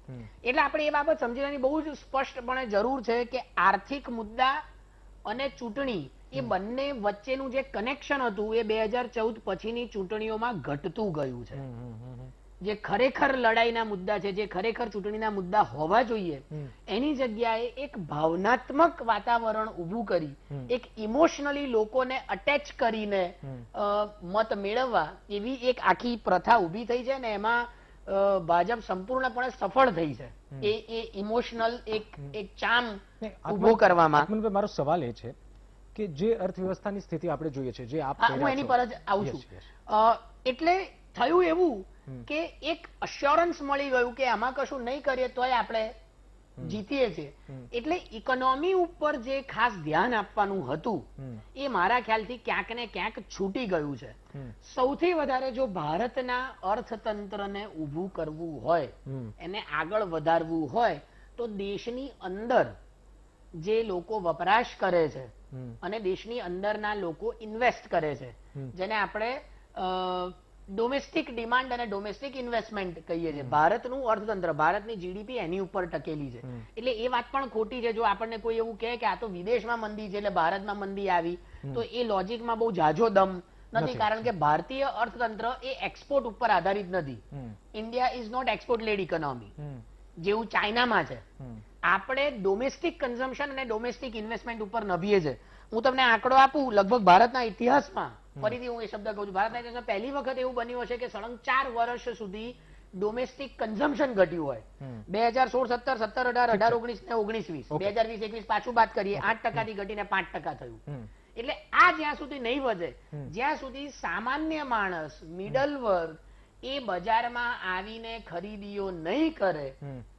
એટલે આપણે એ બાબત સમજવાની બહુ જ સ્પષ્ટપણે જરૂર છે કે આર્થિક મુદ્દા અને ચૂંટણી એ બંને વચ્ચેનું જે કનેક્શન હતું એ 2014 પછીની ચૂંટણીઓમાં ઘટતું ગયું છે. જે ખરેખર લડાઈના મુદ્દા છે, જે ખરેખર ચૂંટણીના મુદ્દા હોવા જોઈએ, એની જગ્યાએ એક ભાવનાત્મક વાતાવરણ ઊભું કરી, એક ઇમોશનલી લોકોને અટેચ કરીને મત મેળવવા એવી એક આખી પ્રથા ઊભી થઈ છે ને એમાં ભાજપ સંપૂર્ણપણે સફળ થઈ છે. એ ઇમોશનલ એક ચામ ઉભો કરવામાં. આત્મનભાઈ, મારો સવાલ એ છે કે જે અર્થવ્યવસ્થાની સ્થિતિ આપણે જોઈએ છે, જે આપ હું એની પર જ આવું છું. એટલે થયું એવું કે એક અશ્યોરન્સ મળી ગયું કે આમાં કશું નહીં કરીએ તોય આપણે જીતીએ છીએ. એટલે ઇકોનોમી ઉપર જે ખાસ ધ્યાન આપવાનું હતું એ મારા ખ્યાલથી ક્યાંક ને ક્યાંક છૂટી ગયું છે. સૌથી વધારે જો ભારતના અર્થતંત્રને ઊભું કરવું હોય, એને આગળ વધારવું હોય, તો દેશની અંદર જે લોકો વપરાશ કરે છે અને દેશની અંદરના લોકો ઇન્વેસ્ટ કરે છે, જેને આપણે ડોમેસ્ટિક ડિમાન્ડ અને ડોમેસ્ટિક ઇન્વેસ્ટમેન્ટ કહીએ છીએ. ભારતનું અર્થતંત્ર, ભારતની જીડીપી એની ઉપર ટકેલી છે. એટલે એ વાત પણ ખોટી છે જો આપણને કોઈ એવું કહે કે આ તો વિદેશમાં મંદી છે એટલે ભારતમાં મંદી આવી, તો એ લોજિકમાં બહુ ઝાઝો દમ નથી. કારણ કે ભારતીય અર્થતંત્ર એ એક્સપોર્ટ ઉપર આધારિત નથી. India is not export led economy જેવું ચાઇનામાં છે. આપણે ડોમેસ્ટિક કન્ઝમ્પશન અને ડોમેસ્ટિક ઇન્વેસ્ટમેન્ટ ઉપર નભીએ છે. હું તમને આંકડો આપું, લગભગ ભારતના ઇતિહાસમાં, ફરીથી હું એ શબ્દ કહું છું, ભારતના ઇતિહાસમાં પહેલી વખત એવું બન્યું હશે કે સળંગ 4 વર્ષ સુધી ડોમેસ્ટિક કન્ઝમ્પશન ઘટ્યું હોય. 2016, 17, 17, 18, 18, 19 ને 19, 20, 2021 પાછું બાદ કરીએ, 8% થી ઘટીને 5% થયું. એટલે આ જ્યાં સુધી નહીં વધે, જ્યાં સુધી સામાન્ય માણસ, મિડલ વર્ગ એ બજારમાં આવીને ખરીદીઓ નહીં કરે,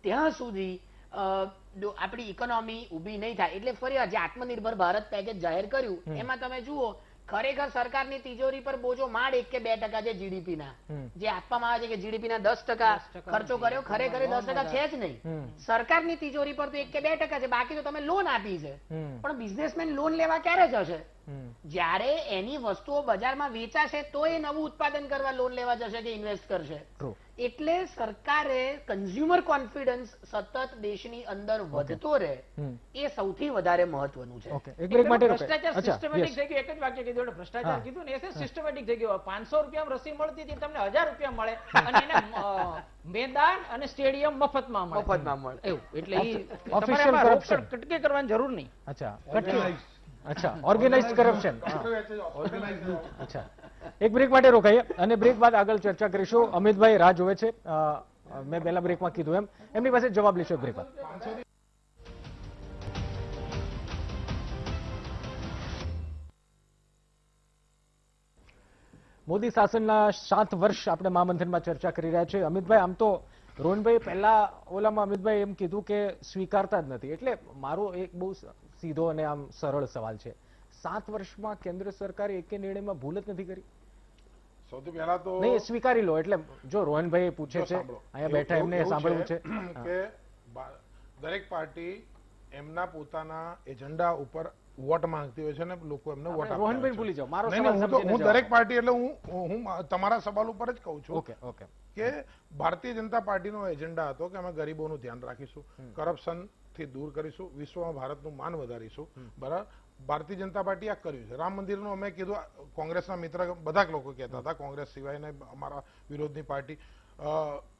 ત્યાં સુધી આપણી ઇકોનોમી ઊભી નહીં થાય. એટલે ફરી જે આત્મનિર્ભર ભારત પેકેજ જાહેર કર્યું એમાં તમે જુઓ, ખરેખર સરકારની તિજોરી પર બોજો માંડ 1 કે 2% છે જીડીપી ના. જે આપવામાં આવે છે કે જીડીપી ના 10% ખર્ચો કર્યો, ખરેખર 10% છે જ નહીં. સરકારની તિજોરી પર તો 1 કે 2% છે, બાકી તો તમે લોન આપી છે. પણ બિઝનેસમેન લોન લેવા ક્યારે જશે? જ્યારે એની વસ્તુઓ બજારમાં વેચાશે તો એ નવું ઉત્પાદન કરવા લોન લેવા જશે કે ઇન્વેસ્ટ કરશે. એટલે સરકારે કન્ઝ્યુમર કોન્ફિડન્સ સતત દેશની અંદર વધતો રહે એ સૌથી વધારે મહત્વનું છે. ભ્રષ્ટાચાર સિસ્ટમેટિક થઈ ગયું. એક જ વાક્ય કીધું એટલે ભ્રષ્ટાચાર કીધું ને, એ સિસ્ટમેટિક થઈ ગયું. 500 રૂપિયામાં રસી મળતી હતી, તમને 1000 રૂપિયા મળે અને એને મેદાન અને સ્ટેડિયમ મફતમાં મળે. એવું એટલે તમારે કટકે કરવાની જરૂર નહીં. અચ્છા, ઓર્ગેનાઇઝડ કરપ્શન. અચ્છા, એક બ્રેક માટે રોકાઈએ અને બ્રેક બાદ આગળ ચર્ચા કરીશું. અમિતભાઈ રાહ જોવે છે, મેં પહેલા બ્રેકમાં કીધું એમ, એમની પાસે જવાબ લઈશું બ્રેક બાદ. મોદી શાસનના 7 વર્ષ આપણે મહામંથનમાં ચર્ચા કરી રહ્યા છીએ. અમિતભાઈ, આમ તો રોહનભાઈ પહેલા ઓલામાં અમિતભાઈ એમ કીધું કે સ્વીકારતા જ નથી. એટલે મારો એક બહુ સીધો અને આમ સરળ સવાલ છે, 7 વર્ષમાં કેન્દ્ર સરકારે એકે નિર્ણયમાં ભૂલ જ નથી કરી? સૌથી પહેલા તો નહીં, સ્વીકારી લો. એટલે જો રોહનભાઈ પૂછે છે, અહીંયા બેઠા એમને સાંભળવું છે કે દરેક પાર્ટી એમના પોતાના એજન્ડા ઉપર વોટ માંગતી હોય છે ને લોકો એમને વોટ આપણે આપતા રોહનભાઈ હોય છે. ભૂલી જાઓ. મારો નહીં, સવાલ નહીં, સમજીને હું જવાબ દરેક આપો. પાર્ટી એટલે હું તમારા સવાલ ઉપર જ કહું છું ઓકે ઓકે કે ભારતીય જનતા પાર્ટીનો એજન્ડા હતો કે અમે ગરીબોનું ધ્યાન રાખીશું, કરપ્શન થી દૂર કરીશું, વિશ્વમાં ભારતનું માન વધારીશું. બરાબર, ભારતીય જનતા પાર્ટી આ કર્યું છે. રામ મંદિરનું અમે કીધું, કોંગ્રેસના મિત્ર બધા જ લોકો કહેતા હતા, કોંગ્રેસ સિવાયને અમારા વિરોધની પાર્ટી,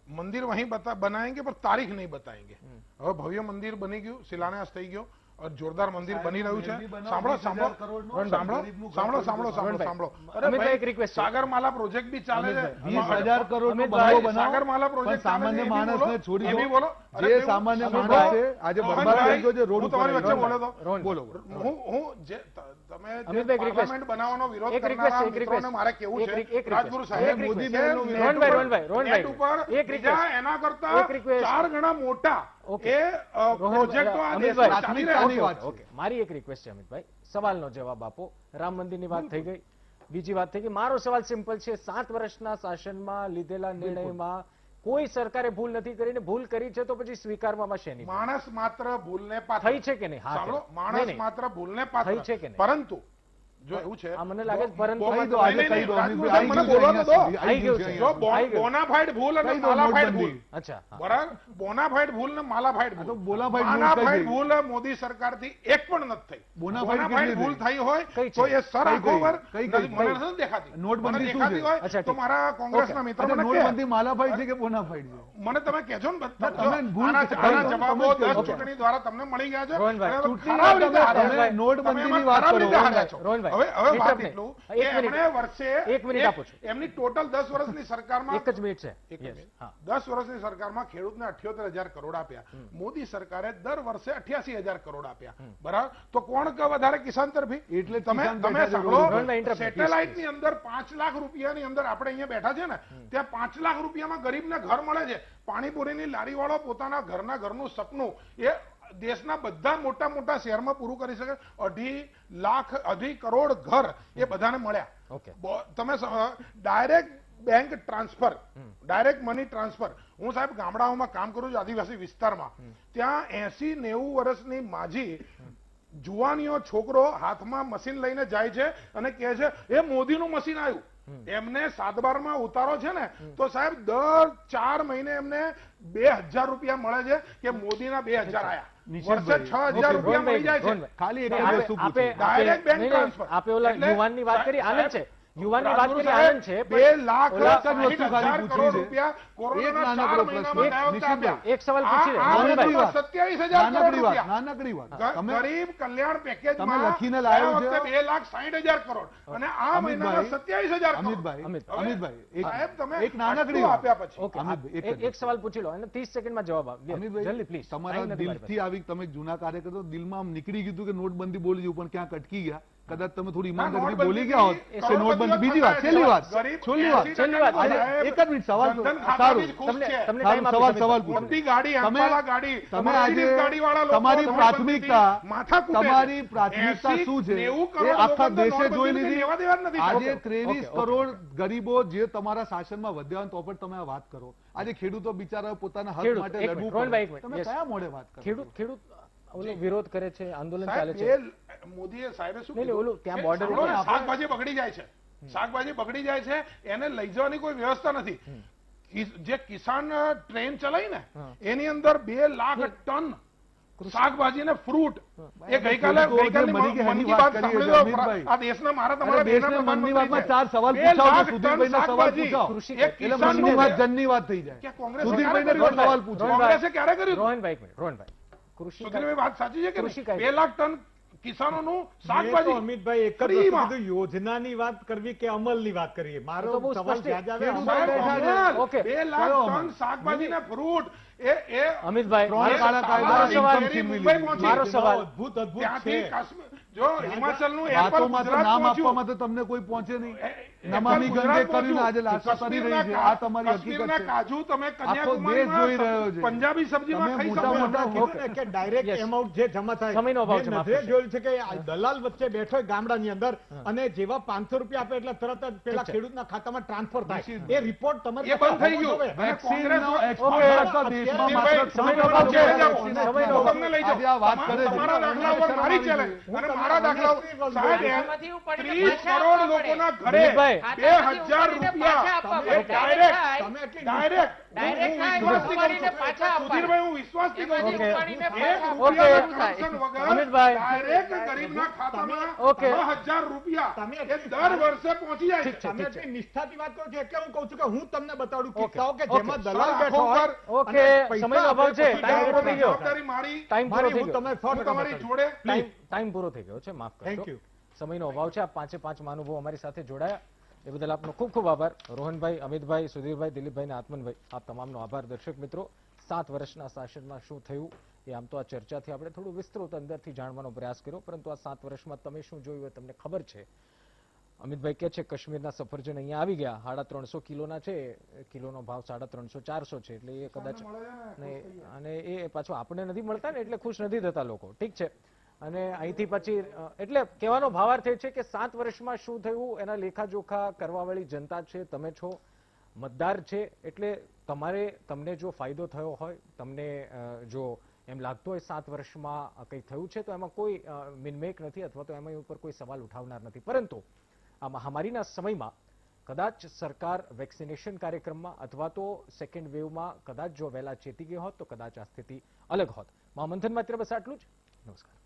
મંદિર વहीं બનાएंगे पर तारीख नहीं बताएंगे. હવે ભવ્ય મંદિર બની ગયું, શિલાન્યાસ થઈ ગયો, જોરદાર મંદિર બની રહ્યું છે. સાંભળો સાંભળો સાંભળો સાંભળો સાંભળો સાંભળો અરે અમિતભાઈ, ભાઈ, એક request છે. સાગરમાલા પ્રોજેક્ટ બી ચાલે છે. 20,000 કરોડનો અમિતભાઈ, બંગલો બનાવો, સાગરમાલા પણ પ્રોજેક્ટ ચાલે સામાન્ય છે, એ બી માણસને બોલો, છોડી એ દો. બી બોલો. અરે જે કેવું- સામાન્ય અમિતભાઈ, માણસ છે આજે બરબાદ રોહનભાઈ, થઈ ગયો છે રોડ હું ઉપર. તમારી વચ્ચે બોલ્યો તો. રોહન, બોલો હું જે તમે જે અમિતભાઈ, એક request. પાર્લામેન્ટ બનાવવાનો વિરોધ એક request, કરનારા એક મિત્રોને request. મારે કેવું એક છે, request. રાજગુરુ એક સાહેબ, request. મોદી બહેનનું નેટ વિરોધ. ઉપર- રોહનભાઈ, નેટ ઉપર એક request. બીજા એના કરતા એક request. 4 ગણા મોટા Okay. એ પ્રોજેક્ટો આ અમિતભાઈ, દેશમાં ચાલી રહ્યા પ્રાથમિકતાની છે. વાત છે. ઓકે, મારી એક રિક્વેસ્ટ છે અમિતભાઈ, સવાલનો જવાબ આપો. રામ મંદિરની વાત થઈ ગઈ, બીજી વાત થઈ ગઈ. મારો સવાલ સિમ્પલ છે, 7 વર્ષના શાસનમાં લીધેલા નિર્ણયમાં કોઈ સરકારે ભૂલ નથી કરીને ભૂલ કરી છે તો પછી સ્વીકારવામાં શેની ભૂલ? માણસ માત્ર ભૂલને પાત્ર. થઈ છે કે નહીં? હા, સાંભળો, નહીં, માણસ નહીં. માત્ર ભૂલને પાત્ર. થઈ છે કે નહીં? પરંતુ જો એવું છે, આ મને લાગે છે પરંતુ બો- કહી દો, નહીં, આજે નહીં, કહી દો, રાજગુરુ અમિતભાઈ, સાહેબ, મને આવી ગયું બોલવા તો છે દો. અહીંયા આવી ગયું સુધી. છે. જો આવી ગયું. બોનાફાઇડ ભૂલ અને કહી દો, માલાફાઇડ ભૂલ, નોટબંધી. અચ્છા, હા. બરાબર, બોનાફાઇડ ભૂલ ને માલાફાઇડ આ ભૂલ. તો બોનાફાઇડ ભૂલ માલાફાઇડ કઈ ગઈ? ભૂલ મોદી સરકારથી એક પણ નથી થઈ. બોનાફાઇડ બોનાફાઇડ કેટલી ભૂલ થઈ? થઈ હોય કઈ તો છે? એ સર કઈ આંખો કઈ? પર કઈ નથી, કઈ? મને નથી દેખાતી. નોટબંધી મને શું દેખાતી છે? હોય અચ્છા, તો ઠીક. મારા કોંગ્રેસના મિત્રો મને કહે. નોટબંધી માલાફાઇડ છે કે બોનાફાઇડ છે? મને તમે કહેજો ને, ના, તમે ભૂલ આના કરી. આના તમે જવાબો જ કહો. 10 ચૂંટણી દ્વારા તમને મળી ગયા છે. રોહનભાઈ, અને ચૂંટણી ખરાબ રીતે તમે- હાર્યા તમે છો. નોટબંધીની તમે એમાં વાત ખરાબ કરો. રીતે હાર્યા છો. રોહનભાઈ, હવે વાત interrupt એટલું નહીં. કે એક મિનિટ. એમણે વર્ષે એક મિનિટ આપું છું. એમની ટોટલ 10 વર્ષની સરકારમાં એક જ મિનિટ છે. એક Yes, મિનિટ. હા. 10 વર્ષની સરકારમાં ખેડૂતને 78,000 કરોડ આપ્યા. મોદી સરકારે દર વર્ષે 88,000 કરોડ આપ્યા. બરાબર, તો કોણ કે વધારે કિસાન તરફી? એટલે તમે કિસાન તમે બેઠા છે સાંભળો, રોડ ઉપર. રોહનભાઈ, interrupt, please, સેટેલાઇટ ની અંદર 5 લાખ રૂપિયાની અંદર આપણે અહીંયા બેઠા છે ને, ત્યાં 5 લાખ રૂપિયામાં ગરીબને ઘર મળે છે. પાણીપુરીની લારી વાળો પોતાના ઘરનું સપનું એ દેશના બધા મોટા મોટા શહેરમાં પૂરું કરી શકે. 2.5 કરોડ ઘર એ બધાને મળ્યા. ઓકે. તમે direct bank transfer, direct money transfer. હું સાહેબ ગામડાઓમાં કામ કરું છું, આદિવાસી વિસ્તારમાં. ત્યાં 80-90 વર્ષની માજી જુવાનીઓ છોકરો હાથમાં મશીન લઈને જાય છે અને કહે છે એ મોદીનું મશીન આવ્યું. એમને 7/12 ઉતારો છે ને, તો સાહેબ દર 4 મહિને એમને 2,000 રૂપિયા મળે છે કે મોદીના 2,000 આયા. વર્ષે 6,000 રૂપિયા મળી જાય છે. રોહનભાઈ, ખાલી એક નહીં, જ વસ્તુ આપે પૂછું. Direct bank નહીં, નહીં, transfer. આપે ઓલા એટલે યુવાનની વાત કરી, આનંદ છે. યુવાનની વાત કરી, રાજગુરુ આનંદ છે. સાહેબ, પણ 2,60,000 વસ્તુ ખાલી કરોડ પૂછી રૂપિયા એક કોરોનાના નાનકડો 4 પ્રશ્ન. મહિનામાં એક દાવતા નિશિતભાઈ, આપ્યા. એક સવાલ પૂછી લે. આ નાનકડી વાત. 27,000 કરોડ નાનકડી વાત, રૂપિયા. નાનકડી વાત. તમે ગરીબ કલ્યાણ પેકેજમાં તમે લખીને લાવ્યો ગયા વખતે છે. 2,60,000 કરોડ અને આ મહિનામાં 27,000 કરોડ. અમિતભાઈ, હવે, અમિતભાઈ, સાહેબ, તમે એક નાનકડી આટલું વાત. આપ્યા પછી ઓકે, અમિતભાઈ, એક એક સવાલ પૂછી લો અને 30 સેકન્ડમાં જવાબ આપો. અમિતભાઈ, જલ્દી પ્લીઝ. તમારા દિલથી આવી તમે જૂના કાર્યકર છો, દિલમાં આમ નીકળી ગયું કે નોટબંધી બોલી જવું, પણ ક્યાંક અટકી ગયા. કદાચ તમે થોડી ઈમાનદારીથી બોલી ગયા હોત કે નોટબંધી. બીજી વાત, છેલ્લી વાત, છેલ્લી વાત. આજે એક જ મિનિટ સવાલ તો સારું. તમને સારું, ટાઈમ આપીશ, સવાલ અમિતભાઈ. પૂછો. મોટી ગાડી, તમે- આંપાલા ગાડી, તમે આજે મર્સિડીઝ ગાડીવાળા લોકો તમારી નોટબંધીથી પ્રાથમિકતા માથા કૂટે છે. તમારી પ્રાથમિકતા 80, શું છે 90 કરોડ એ આખા લોકોને દેશે જોઈ નોટબંધીથી લીધી. લેવા દેવા જ નથી. આજે ઓકે, 23 ઓકે, કરોડ ગરીબો જે તમારા શાસનમાં વધ્યા હોય તો પણ તમે આ વાત કરો. આજે ખેડૂતો બિચારા પોતાના હક ખેડૂત, માટે એક લડવું મિનિટ, રોહનભાઈ, એક પડે. મિનિટ, તમે yes. કયા મોઢે વાત કરો છો? ખેડૂત ઓલો વિરોધ કરે છે, આંદોલન ચાલે સાહેબ, છે. એ મોદીએ સાહેબે શું નહીં, કીધું? ઓલું ત્યાં કે border સાંભળો ને, ઉપર શાકભાજી બગડી જાય છે. શાકભાજી બગડી જાય છે, એને લઈ જવાની કોઈ વ્યવસ્થા નથી. જે કિસાન ટ્રેન ચલાવી ને એની અંદર 2 લાખ ટન શાકભાજી ને ફ્રૂટ એ ગઈકાલે ખેડૂતો જે મરી ગયા એની વાત કરીએ છીએ, અમિતભાઈ. આ દેશના મારા અરે તમારા દેશને બેના મનની વાતમાં પ્રધાનમંત્રી 4 સવાલ છે. 2 પૂછાવો લાખ તો ટન સુધીરભાઈના સવાલ શાકભાજી. પૂછાવો. કૃષિ એક એટલે કિસાનનું મનની વાત છે. જનની વાત થઈ જાય. કે કોંગ્રેસે સુધીરભાઈને ક્યારે કોઈ સવાલ કર્યું? પૂછો. કોંગ્રેસે ક્યારે કર્યું? રોહનભાઈ, એક મિનિટ, રોહનભાઈ. કૃષિ સુધીરભાઈ, વાત સાચી છે કે કૃષિ નહીં? કાયદો. 2 લાખ ટન કિસાનોનું મેં તો શાકભાજી અમિતભાઈ એક જ વસ્તુ ફ્રીમાં. કીધું, યોજનાની વાત કરવી કે અમલની વાત કરીએ. તો મારો બહુ સવાલ સ્પષ્ટ જ્યાં જ્યાં ખેડૂતો અમલ સાહેબ, બેઠા છે. અમલ. ઓકે. 2 લાખ કયો ટન અમલ? શાકભાજી ને ફ્રૂટ એ અમિતભાઈ, ત્રણ મારો કાળા કાયદા મારો સવાલ ઇન્કમ છીનવી મુંબઈ લીધી. પહોંચી. મારો સવાલ અદ્ભુત અદ્ભુત ત્યાંથી છે. કાશ્મીર જો હિમાચલનું એપલ વાતોમાં તો ગુજરાત નામ પહોંચ્યું. આપવામાં તો તમને કોઈ પહોંચે નહીં. એપલ નમામી ગંગે ગુજરાત કર્યું ને આજે પહોંચ્યું. લાશો કરી રહી છે. કાશ્મીરના આ તમારી હકીકત કાશ્મીરના છે. કાજુ તમે આખો દેશ જોઈ રહ્યો છે. પંજાબી સબ્જીમાં તમે ખાઈ મોટા શકો. મોટા કીધું ને કે ડાયરેક્ટ Yes. એમાઉન્ટ જે જમા થાય સમયનો અભાવ છે, મેં માફ નજરે કરશો. જોયું છે કે આ દલાલ વચ્ચે બેઠો હોય ગામડાની અંદર અને જેવા 500 રૂપિયા આપે એટલે તરત જ પેલા છે. ખેડૂતના ખાતામાં ટ્રાન્સફર થાય નિશ્ચિત. એ રિપોર્ટ તમારી એ બંધ થઈ પાસે હોવો ગયું. જોઈએ. અને વેક્સિનનો કોંગ્રેસ એક્સપોર્ટ આખા દેશમાં માત્ર સમયનો અભાવ છે. સમયનો અભાવ છે. સમયનો અભાવ અમને લઈ જાઓ. આજે આ વાત કરે છે. તમારા દાખલા ઉપર મારી ચાલે અને મારા દાખલા સાહેબ ખાતામાંથી ઉપાડીને 30 પાછા કરોડ આપવા પડે. લોકોના ઘરે વિનીતભાઈ. 2000 પાછા આપવા પડે. રૂપિયા તમે એટલી ડાયરેક્ટ ડાયરેક્ટ થાય, ઉપાડીને પાછા આપવા પડે. સુધીરભાઈ હું વિશ્વાસથી કહું છું. એમાંથી ઉપાડીને એક પાછા રૂપિયાનું ઓકે. sanction વગર અમિતભાઈ. ડાયરેક્ટ ગરીબના ખાતામાં ઓકે. 10,000 રૂપિયા તમે એ દર વર્ષે પહોંચી જાય છે. તમે એટલી નિષ્ઠાથી વાત કરો છો એટલે હું કહું છું કે હું તમને બતાડું ઓકે. કિસ્સાઓ કે ઓકે. જેમાં સર, દલાલ બેઠો આખો હોય ઘર- ઓકે, અને પૈસા સમયનો અભાવ છે. આપે, ટાઈમ પૂરો થઈ ગયો. જવાબદારી મારી ટાઈમ પૂરો મારી થઈ હું ગયો. તમને 100% હું તમારી બતાડું. જોડે ટાઈમ પૂરો થઈ ગયો છે, માફ Thank કરશો. you. સમયનો અભાવ છે. આ પાંચે પાંચ મહાનુભાવો અમારી સાથે જોડાયા એ બદલ આપનો ખૂબ ખૂબ આભાર. રોહનભાઈ, અમિતભાઈ, સુધીરભાઈ, દિલીપભાઈ અને આત્મનભાઈ, આપ તમામનો આભાર. દર્શક મિત્રો, 7 વર્ષના શાસનમાં શું થયું એ આમ તો આ ચર્ચાથી આપણે થોડું વિસ્તૃત અંદરથી જાણવાનો પ્રયાસ કર્યો, પરંતુ આ 7 વર્ષમાં તમે શું જોયું એ તમને ખબર છે. અમિતભાઈ કહે છે કાશ્મીરના સફરજન અહીંયા આવી ગયા, 350 કિલોના છે, કિલોનો ભાવ 350-400 છે, એટલે એ કદાચ અને એ પાછું આપણે નથી મળતા ને એટલે ખુશ નથી થતા લોકો. ઠીક છે. અને અહીંથી પછી એટલે કહેવાનો ભાવાર્થ એ છે કે 7 વર્ષમાં શું થયું એના લેખાજોખા કરવાવાળી જનતા છે, તમે છો, મતદાર છે. એટલે તમને જો ફાયદો થયો હોય, તમને જો એમ લાગતો હોય 7 વર્ષમાં કંઈ થયું છે, તો એમાં કોઈ મિનમેક નથી અથવા તો એમાં ઉપર કોઈ સવાલ ઉઠાવનાર નથી. પરંતુ આ મહામારીના સમયમાં કદાચ સરકાર વેક્સિનેશન કાર્યક્રમમાં અથવા તો સેકન્ડ વેવમાં કદાચ જો વહેલા ચેતી ગઈ હોત તો કદાચ આ સ્થિતિ અલગ હોત. મહામંથન માત્ર બસ આટલું જ. નમસ્કાર.